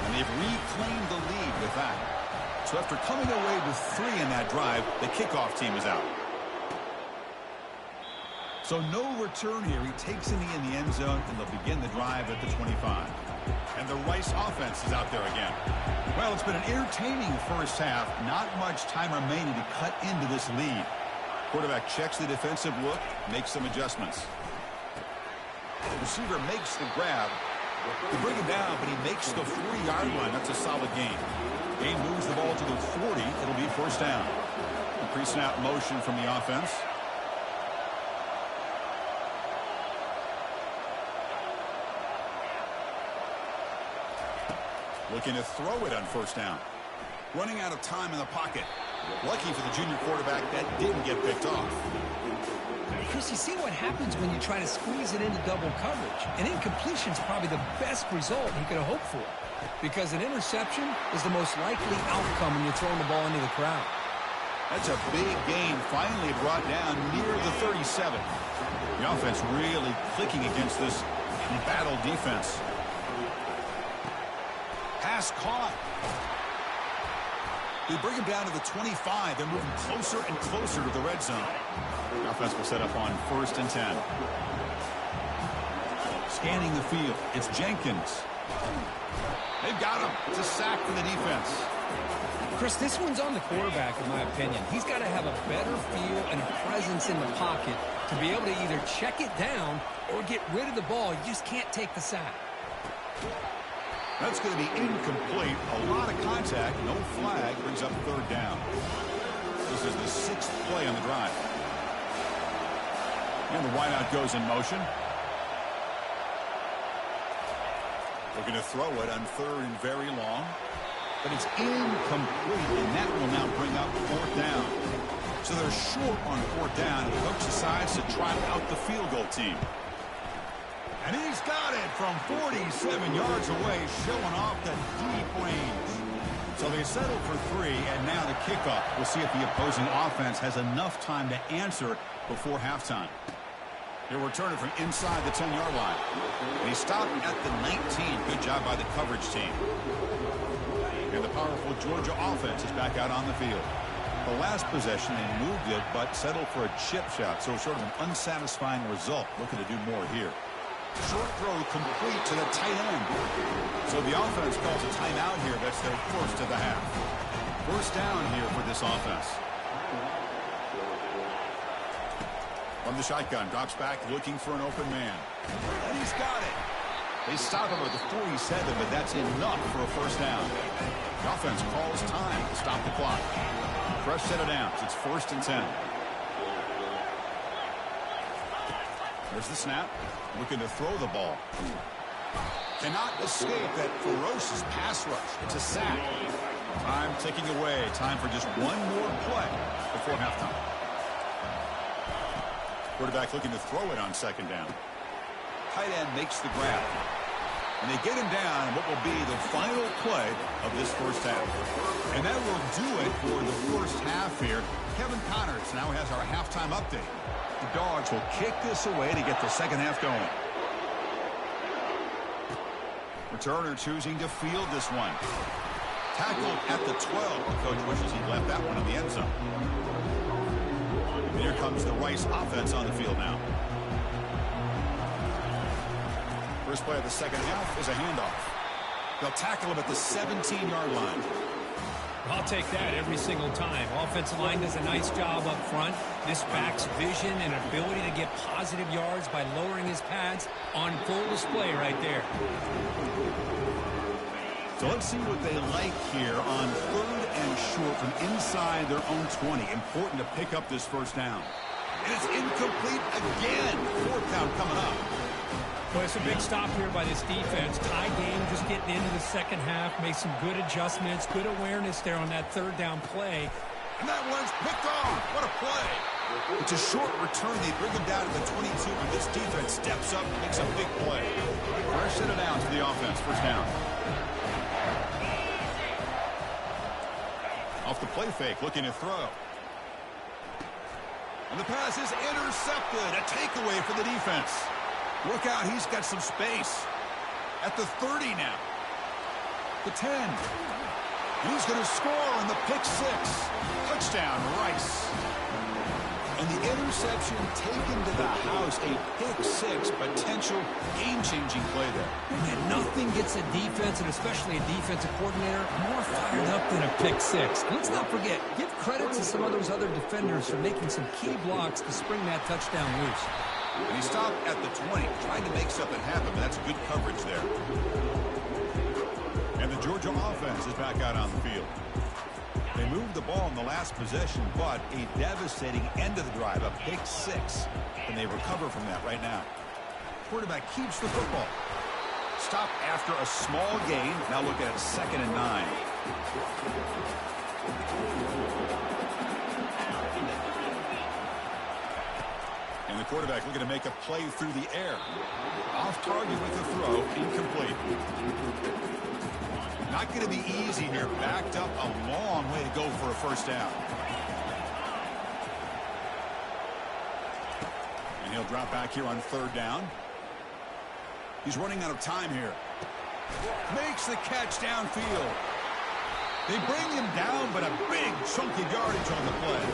A: And they've reclaimed the lead with that. So after coming away with 3 in that drive, the kickoff team is out. So no return here. He takes it in the end zone, and they'll begin the drive at the 25. And the Rice offense is out there again. Well, it's been an entertaining first half. Not much time remaining to cut into this lead. Quarterback checks the defensive look, makes some adjustments. The receiver makes the grab. They bring him down, but he makes the 40-yard line. That's a solid gain. Game moves the ball to the 40. It'll be first down. Pre-snap motion from the offense. Looking to throw it on first down. Running out of time in the pocket. Lucky for the junior quarterback, that didn't get picked off.
D: Chris, you see what happens when you try to squeeze it into double coverage. An incompletion is probably the best result he could have hoped for, because an interception is the most likely outcome when you're throwing the ball into the crowd.
A: That's a big gain, finally brought down near the 37. The offense really clicking against this embattled defense. Pass caught. They bring him down to the 25. They're moving closer and closer to the red zone. The offense will set up on first and 10. Scanning the field. It's Jenkins. They've got him. It's a sack for the defense.
D: Chris, this one's on the quarterback, in my opinion. He's got to have a better feel and a presence in the pocket to be able to either check it down or get rid of the ball. You just can't take the sack.
A: That's going to be incomplete. A lot of contact. No flag. Brings up third down. This is the 6th play on the drive. And the wideout goes in motion. Looking to throw it on third and very long. But it's incomplete, and that will now bring up fourth down. So they're short on fourth down, and the coach decides to trot out the field goal team. And he's got it from 47 yards away, showing off the deep range. So they settle for 3, and now the kickoff. We'll see if the opposing offense has enough time to answer before halftime. He'll return it from inside the 10-yard line. And he stopped at the 19. Good job by the coverage team. And the powerful Georgia offense is back out on the field. The last possession, they moved it, but settled for a chip shot. So sort of an unsatisfying result. Looking to do more here. Short throw complete to the tight end. So the offense calls a timeout here. That's their first of the half. First down here for this offense. From the shotgun, drops back, looking for an open man. And he's got it. They stop him at the 47, but that's enough for a first down. The offense calls time to stop the clock. Fresh set of downs. It's first and 10. There's the snap. Looking to throw the ball. Cannot escape that ferocious pass rush. It's a sack. Time ticking away. Time for just one more play before halftime. Quarterback looking to throw it on second down. Tight end makes the grab. And they get him down in what will be the final play of this first half. And that will do it for the first half here. Kevin Connors now has our halftime update. The Dogs will kick this away to get the second half going. Returner choosing to field this one. Tackled at the 12. The coach wishes he left that one in the end zone. And here comes the Rice offense on the field now. First play of the second half is a handoff. They'll tackle him at the 17-yard line.
D: I'll take that every single time. Offensive line does a nice job up front. This back's vision and ability to get positive yards by lowering his pads on full display right there.
A: So let's see what they like here on 3rd and short from inside their own 20. Important to pick up this first down. And it's incomplete again. 4th down coming up.
D: Well, it's a big stop here by this defense. Tie game, just getting into the second half. Made some good adjustments, good awareness there on that 3rd down play.
A: And that one's picked off. What a play. It's a short return. They bring him down to the 22, and this defense steps up and makes a big play. Fresh set it down to the offense. First down. Off the play fake, looking to throw. And the pass is intercepted. A takeaway for the defense. Look out, he's got some space. At the 30 now. The 10. He's going to score on the pick 6. Touchdown, Rice. And the interception taken to the house. A pick 6, potential game-changing play there.
D: And nothing gets a defense, and especially a defensive coordinator, more fired up than a pick 6. And let's not forget, give credit to some of those other defenders for making some key blocks to spring that touchdown loose.
A: And he stopped at the 20, trying to make something happen. That's good coverage there. And the Georgia offense is back out on the field. They moved the ball in the last possession, but a devastating end of the drive, a pick 6. And they recover from that right now. Quarterback keeps the football. Stop after a small gain. Now look at it, 2nd and 9. And the quarterback looking to make a play through the air. Off target with the throw, incomplete. Not going to be easy here. Backed up a long way to go for a first down. And he'll drop back here on 3rd down. He's running out of time here. Makes the catch downfield. They bring him down, but a big chunk of yardage on the play.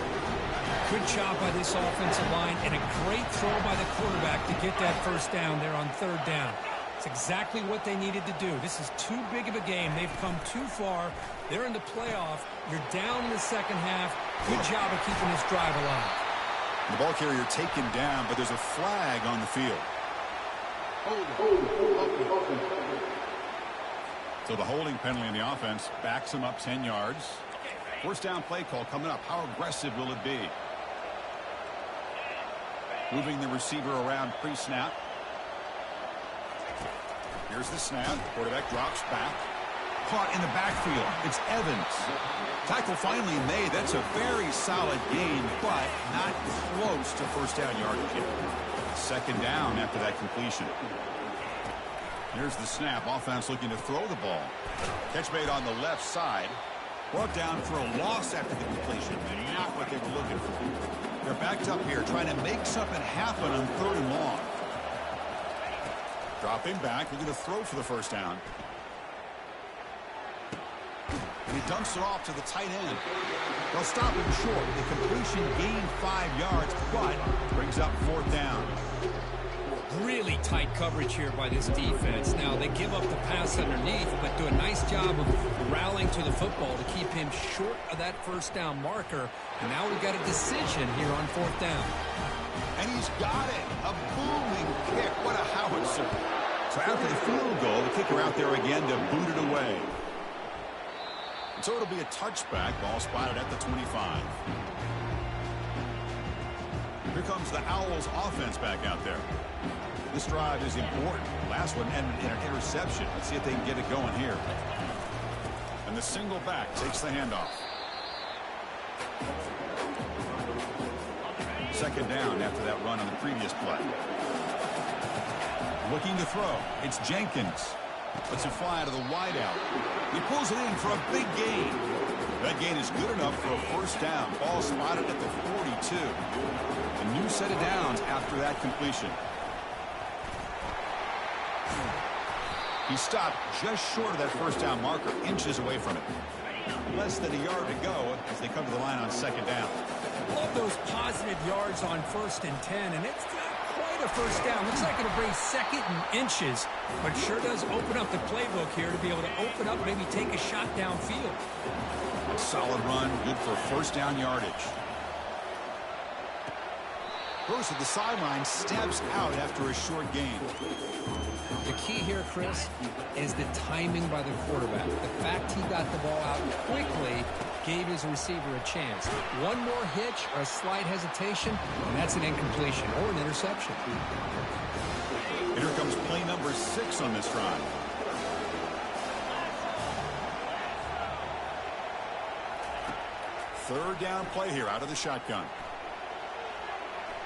D: Good job by this offensive line, and a great throw by the quarterback to get that first down there on 3rd down. It's exactly what they needed to do. This is too big of a game. They've come too far. They're in the playoff. You're down in the second half. Good job of keeping this drive alive.
A: The ball carrier taken down, but there's a flag on the field. So the holding penalty in the offense backs him up 10 yards. First down play call coming up. How aggressive will it be? Moving the receiver around pre-snap. Here's the snap. Quarterback drops back. Caught in the backfield. It's Evans. Tackle finally made. That's a very solid gain, but not close to first down yardage yet. 2nd down after that completion. Here's the snap. Offense looking to throw the ball. Catch made on the left side. Brought down for a loss after the completion. Not what they were looking for. They're backed up here trying to make something happen on 3rd and long. Dropping back, looking to throw for the first down. And he dumps it off to the tight end. They'll stop him short. The completion gained 5 yards, but brings up 4th down.
D: Really tight coverage here by this defense. Now, they give up the pass underneath, but do a nice job of rallying to the football to keep him short of that first down marker. And now we've got a decision here on 4th down.
A: And he's got it. A booming kick. What a howitzer. So after the field goal, the kicker out there again to boot it away. And so it'll be a touchback. Ball spotted at the 25. Here comes the Owls offense back out there. This drive is important. Last one ended in an interception. Let's see if they can get it going here. And the single back takes the handoff. 2nd down after that run on the previous play. Looking to throw. It's Jenkins. Lets it fly to the wideout. He pulls it in for a big gain. That gain is good enough for a first down. Ball spotted at the 42. A new set of downs after that completion. He stopped just short of that first down marker, inches away from it. Less than a yard to go as they come to the line on 2nd down.
D: Love those positive yards on 1st and 10, and it's not quite a first down. Looks like it'll bring 2nd and inches, but sure does open up the playbook here to be able to open up, maybe take a shot downfield. Solid run, good for first down yardage.
A: goes to the sideline, steps out after a short gain.
B: The key here, Chris, is the timing by the quarterback. The fact he got the ball out quickly gave his receiver a chance. One more hitch or a slight hesitation, and that's an incompletion or an interception.
A: And here comes play number 6 on this drive. Third down play here out of the shotgun.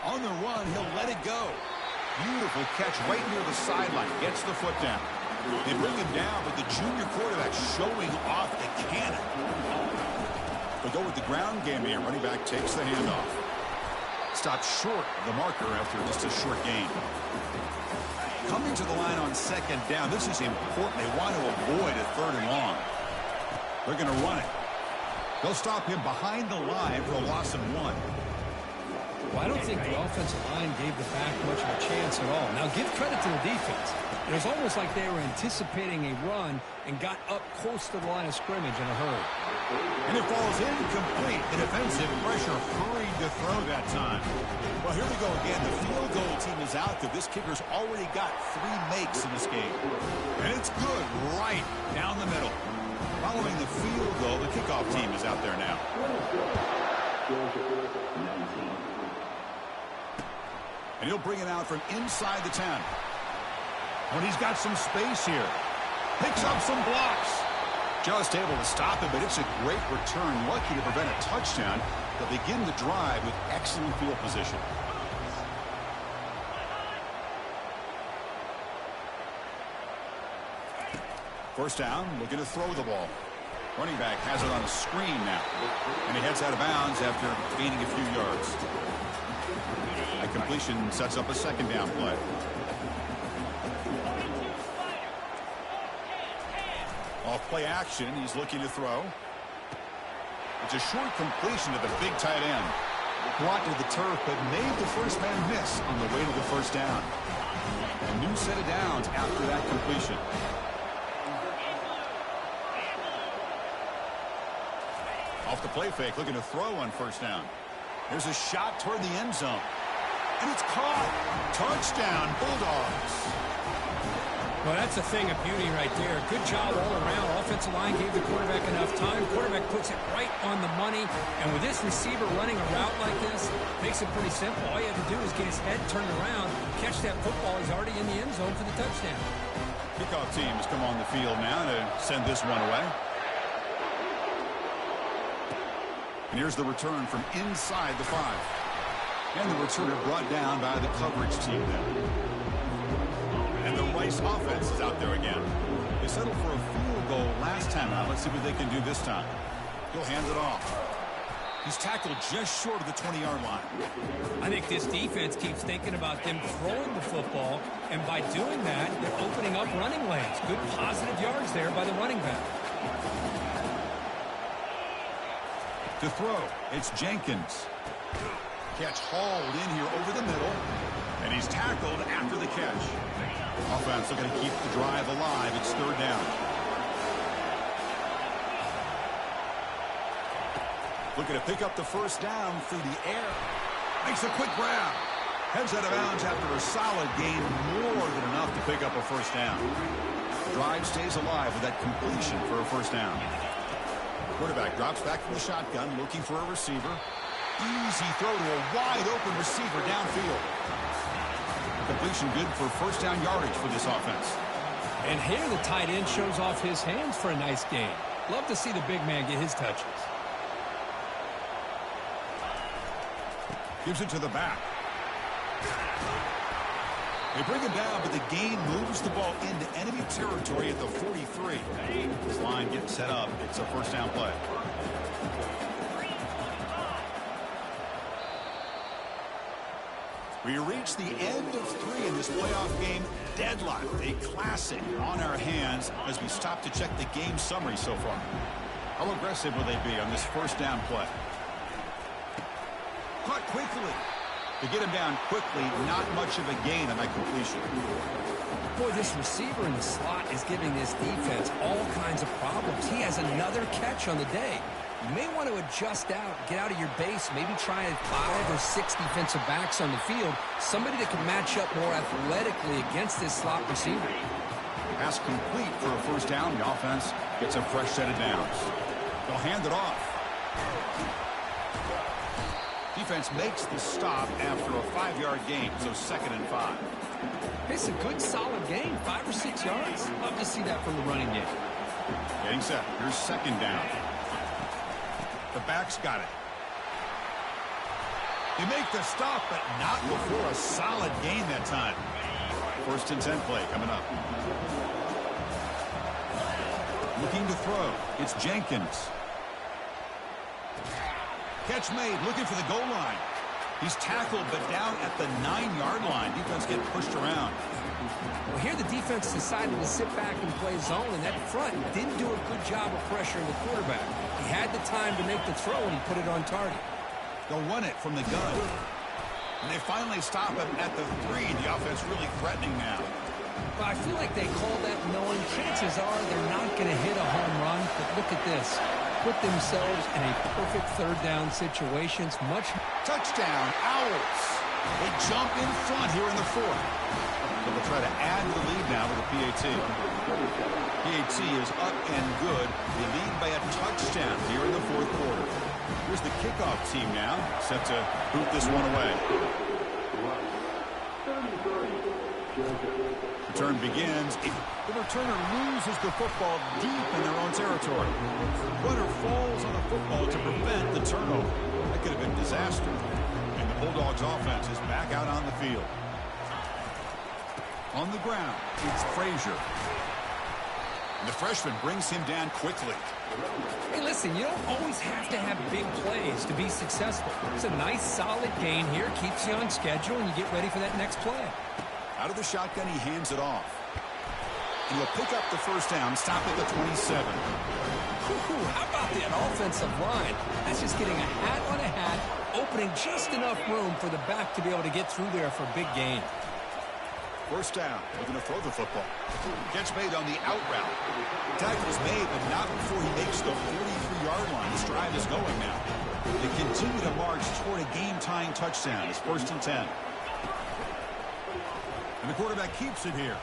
A: On the run, he'll let it go. Beautiful catch right near the sideline. Gets the foot down. They bring him down, but the junior quarterback showing off the cannon. They go with the ground game here. Running back takes the handoff. Stops short of the marker after just a short gain. Coming to the line on second down. This is important. They want to avoid a third and long. They're going to run it. They'll stop him behind the line for a loss of 1.
B: Well, I don't think the offensive line gave the back much of a chance at all. Now, give credit to the defense. It was almost like they were anticipating a run and got up close to the line of scrimmage in a hurry.
A: And it falls incomplete. The defensive pressure hurried to throw that time. Well, here we go again. The field goal team is out there. This kicker's already got 3 makes in this game. And it's good right down the middle. Following the field goal, the kickoff team is out there now. And he'll bring it out from inside the 10. When he's got some space here. Picks up some blocks. Just able to stop it, but it's a great return. Lucky to prevent a touchdown. They'll begin the drive with excellent field position. First down, looking to throw the ball. Running back has it on a screen now. And he heads out of bounds after gaining a few yards. That completion sets up a second down play. Off play action, he's looking to throw. It's a short completion to the big tight end. Brought to the turf, but made the first man miss on the way to the first down. A new set of downs after that completion. Off the play fake, looking to throw on first down. There's a shot toward the end zone. And it's caught. Touchdown, Bulldogs.
D: Well, that's a thing of beauty right there. Good job all around. Offensive line gave the quarterback enough time. Quarterback puts it right on the money. And with this receiver running a route like this, makes it pretty simple. All you have to do is get his head turned around, catch that football. He's already in the end zone for the touchdown.
A: Kickoff team has come on the field now to send this one away. And here's the return from inside the 5. And the returner brought down by the coverage team then. And the Rice offense is out there again. They settled for a field goal last time out. Let's see what they can do this time. He'll hand it off. He's tackled just short of the 20-yard line.
D: I think this defense keeps thinking about them throwing the football, and by doing that, they're opening up running lanes. Good positive yards there by the running back.
A: To throw, it's Jenkins. Catch hauled in here over the middle, and he's tackled after the catch. Offense looking to keep the drive alive. It's third down. Looking to pick up the first down through the air. Makes a quick grab. Heads out of bounds after a solid gain, more than enough to pick up a first down. Drive stays alive with that completion for a first down. Quarterback drops back from the shotgun, looking for a receiver. Easy throw to a wide-open receiver downfield. Completion good for first down yardage for this offense.
B: And here the tight end shows off his hands for a nice gain. Love to see the big man get his touches.
A: Gives it to the back. They bring him down, but the gain moves the ball into enemy territory at the 43. This line getting set up. It's a first down play. We reach the end of 3 in this playoff game. Deadlock, a classic on our hands as we stop to check the game summary so far. How aggressive will they be on this first down play? Caught quickly. To get him down quickly, not much of a gain on that completion.
B: Boy, this receiver in the slot is giving this defense all kinds of problems. He has another catch on the day. You may want to adjust out, get out of your base, maybe try 5 or 6 defensive backs on the field, somebody that can match up more athletically against this slot receiver.
A: Pass complete for a first down. The offense gets a fresh set of downs. They'll hand it off. Defense makes the stop after a 5-yard gain, so 2nd and 5.
B: It's a good, solid gain, 5 or 6 yards. Love to see that from the running game.
A: Getting set. Here's 2nd down. The back's got it. They make the stop, but not before a solid gain that time. 1st and 10 play coming up. Looking to throw. It's Jenkins. Catch made, looking for the goal line. He's tackled, but down at the 9-yard line. Defense getting pushed around.
B: Well, here the defense decided to sit back and play zone, and that front didn't do a good job of pressuring the quarterback. He had the time to make the throw, and he put it on target.
A: They'll run it from the gun. And they finally stop him at the 3. The offense really threatening now.
B: Well, I feel like they call that knowing chances are they're not going to hit a home run, but look at this. Put themselves in a perfect 3rd down situations.
A: Touchdown, Owls. They jump in front here in the 4th. So they'll try to add to the lead now with a PAT. PAT is up and good. They lead by a touchdown here in the 4th quarter. Here's the kickoff team now, set to boot this one away. Return begins. The returner loses the football deep in their own territory. Runner falls on the football to prevent the turnover. That could have been disaster. And the Bulldogs offense is back out on the field. On the ground, it's Frazier. And the freshman brings him down quickly.
B: Hey, listen, you don't always have to have big plays to be successful. It's a nice, solid gain here. Keeps you on schedule, and you get ready for that next play.
A: Out of the shotgun, he hands it off. And he'll pick up the first down, stop at the 27.
B: How about that offensive line? That's just getting a hat on a hat, opening just enough room for the back to be able to get through there for a big gain.
A: First down, looking to throw the football. Catch made on the out route. Tackle is made, but not before he makes the 43-yard line. This drive is going now. They continue to march toward a game-tying touchdown. It's 1st and 10. And the quarterback keeps it here.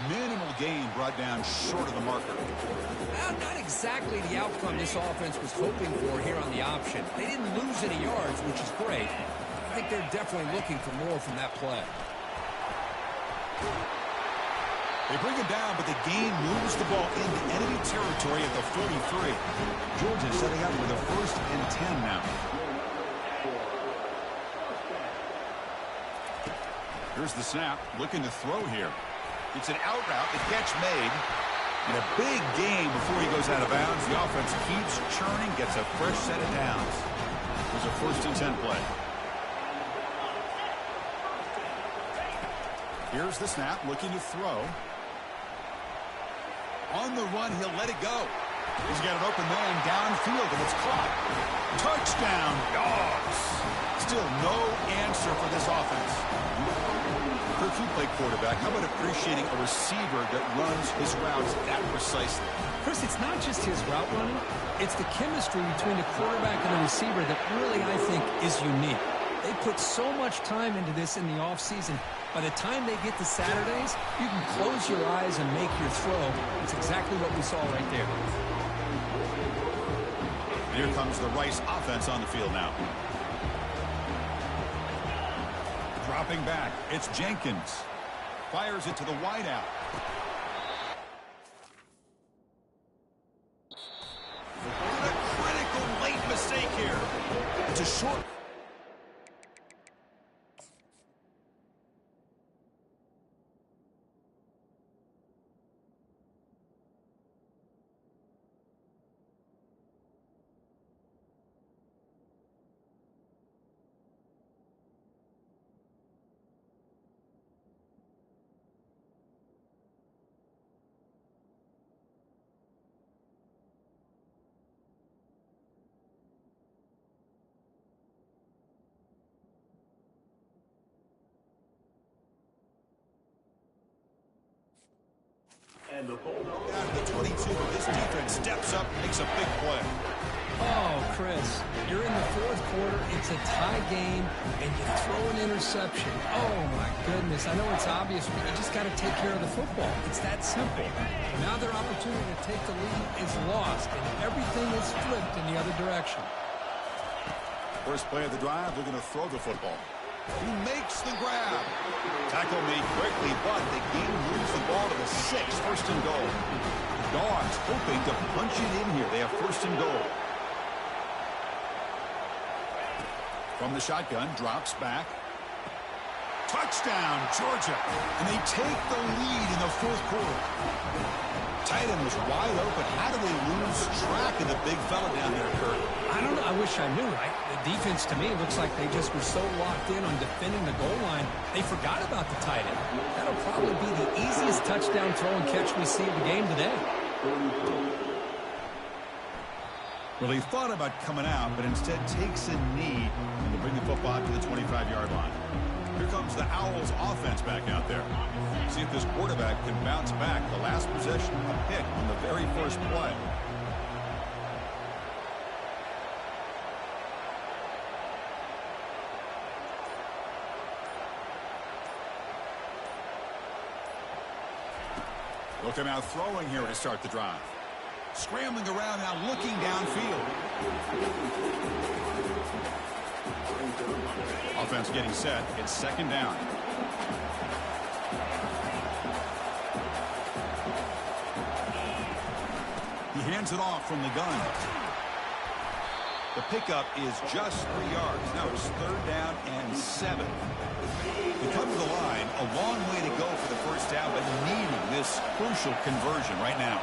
A: Minimal gain brought down short of the marker.
B: Well, not exactly the outcome this offense was hoping for here on the option. They didn't lose any yards, which is great. I think they're definitely looking for more from that play.
A: They bring him down, but the game moves the ball into enemy territory at the 43. Georgia setting up with a 1st and 10 now. Here's the snap, looking to throw here. It's an out route, the catch made. And a big game before he goes out of bounds. The offense keeps churning, gets a fresh set of downs. There's a 1st and 10 play. Here's the snap, looking to throw. On the run, he'll let it go. He's got an open man downfield, and it's caught. Touchdown, Dogs. Still no answer for this offense. Kirk, you play quarterback. How about appreciating a receiver that runs his routes that precisely?
B: Chris, it's not just his route running. It's the chemistry between the quarterback and the receiver that really, I think, is unique. They put so much time into this in the offseason. By the time they get to Saturdays, you can close your eyes and make your throw. It's exactly what we saw right there.
A: Here comes the Rice offense on the field now. Dropping back, it's Jenkins. Fires it to the wideout. A critical late mistake here. It's a short. Out to the 22, but this defense steps up, makes a big play.
B: Oh, Chris, you're in the fourth quarter. It's a tie game, and you throw an interception. Oh, my goodness. I know it's obvious, but you just got to take care of the football. It's that simple. Now their opportunity to take the lead is lost, and everything is flipped in the other direction.
A: First play of the drive, they're going to throw the football. He makes the grab. Tackle made quickly, but the game moves the ball to the 6, first and goal. Dogs hoping to punch it in here. They have first and goal. From the shotgun, drops back. Touchdown, Georgia. And they take the lead in the fourth quarter. Tight end was wide open. How do they lose track of the big fella down there, Kurt?
B: I don't know. I wish I knew. The defense, to me, looks like they just were so locked in on defending the goal line, they forgot about the tight end. That'll probably be the easiest touchdown throw and catch we see of the game today.
A: Well, he thought about coming out, but instead takes a knee to bring the football out to the 25-yard line. Here comes the Owls offense back out there. See if this quarterback can bounce back. The last possession, a pick on the very first play. Look at now throwing here to start the drive. Scrambling around now, looking downfield. Offense getting set. It's second down. He hands it off from the gun. The pickup is just 3 yards. Now it's third down and 7. They come to the line, a long way to go for the first down, but needing this crucial conversion right now.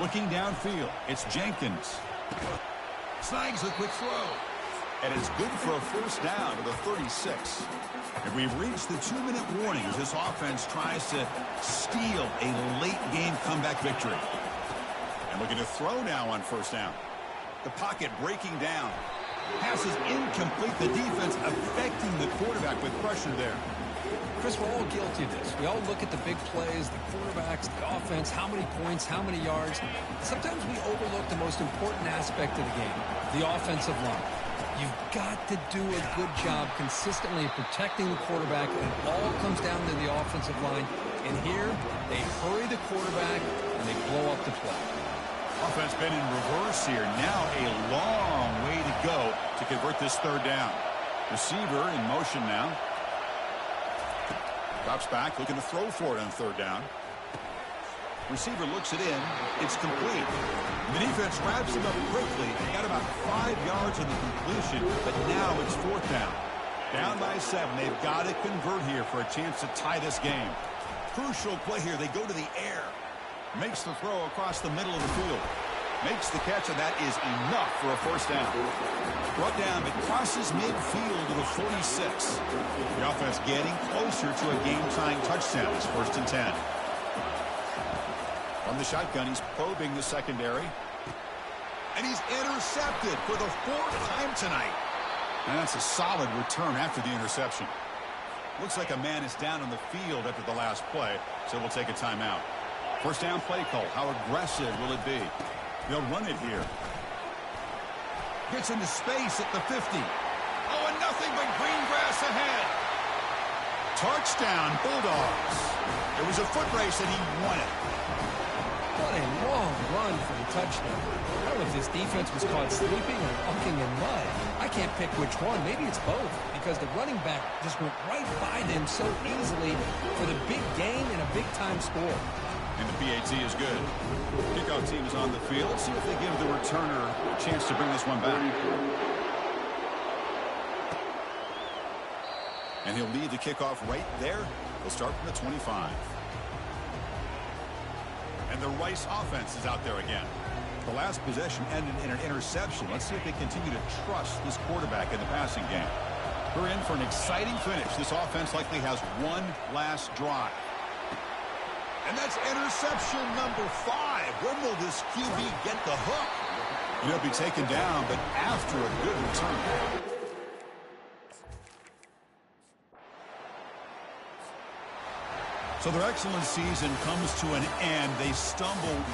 A: Looking downfield, it's Jenkins. Snags a quick throw. And it's good for a first down to the 36. And we've reached the 2-minute warning as this offense tries to steal a late-game comeback victory. And looking to throw now on first down. The pocket breaking down. Pass is incomplete. The defense affecting the quarterback with pressure there.
B: Chris, we're all guilty of this. We all look at the big plays, the quarterbacks, the offense, how many points, how many yards. Sometimes we overlook the most important aspect of the game, the offensive line. You've got to do a good job consistently protecting the quarterback, and it all comes down to the offensive line. And here, they hurry the quarterback, and they blow up the play.
A: Offense been in reverse here. Now a long way to go to convert this third down. Receiver in motion now. Drops back, looking to throw for it on third down. Receiver looks it in. It's complete. The defense wraps him up quickly. They got about 5 yards on the completion, but now it's fourth down. Down by 7. They've got to convert here for a chance to tie this game. Crucial play here. They go to the air. Makes the throw across the middle of the field. Makes the catch, and that is enough for a first down. Brought down, but crosses midfield to the 46. The offense getting closer to a game-tying touchdown. It's first and 10. From the shotgun, he's probing the secondary. And he's intercepted for the 4th time tonight. And that's a solid return after the interception. Looks like a man is down on the field after the last play, so we'll take a timeout. First down play call. How aggressive will it be? They'll run it here. Gets into space at the 50. Oh, and nothing but green grass ahead. Touchdown, Bulldogs. It was a foot race, and he won it.
B: What a long run for the touchdown. I don't know if this defense was caught sleeping or walking in mud. I can't pick which one. Maybe it's both, because the running back just went right by them so easily for the big gain and a big-time score.
A: And the PAT is good. Kickoff team is on the field. See if they give the returner a chance to bring this one back. And he'll lead the kickoff right there. He'll start from the 25. And the Rice offense is out there again. The last possession ended in an interception. Let's see if they continue to trust this quarterback in the passing game. We're in for an exciting finish. This offense likely has one last drive. And that's interception number 5. When will this QB get the hook? He'll be taken down, but after a good return. So their excellent season comes to an end. They stumbled.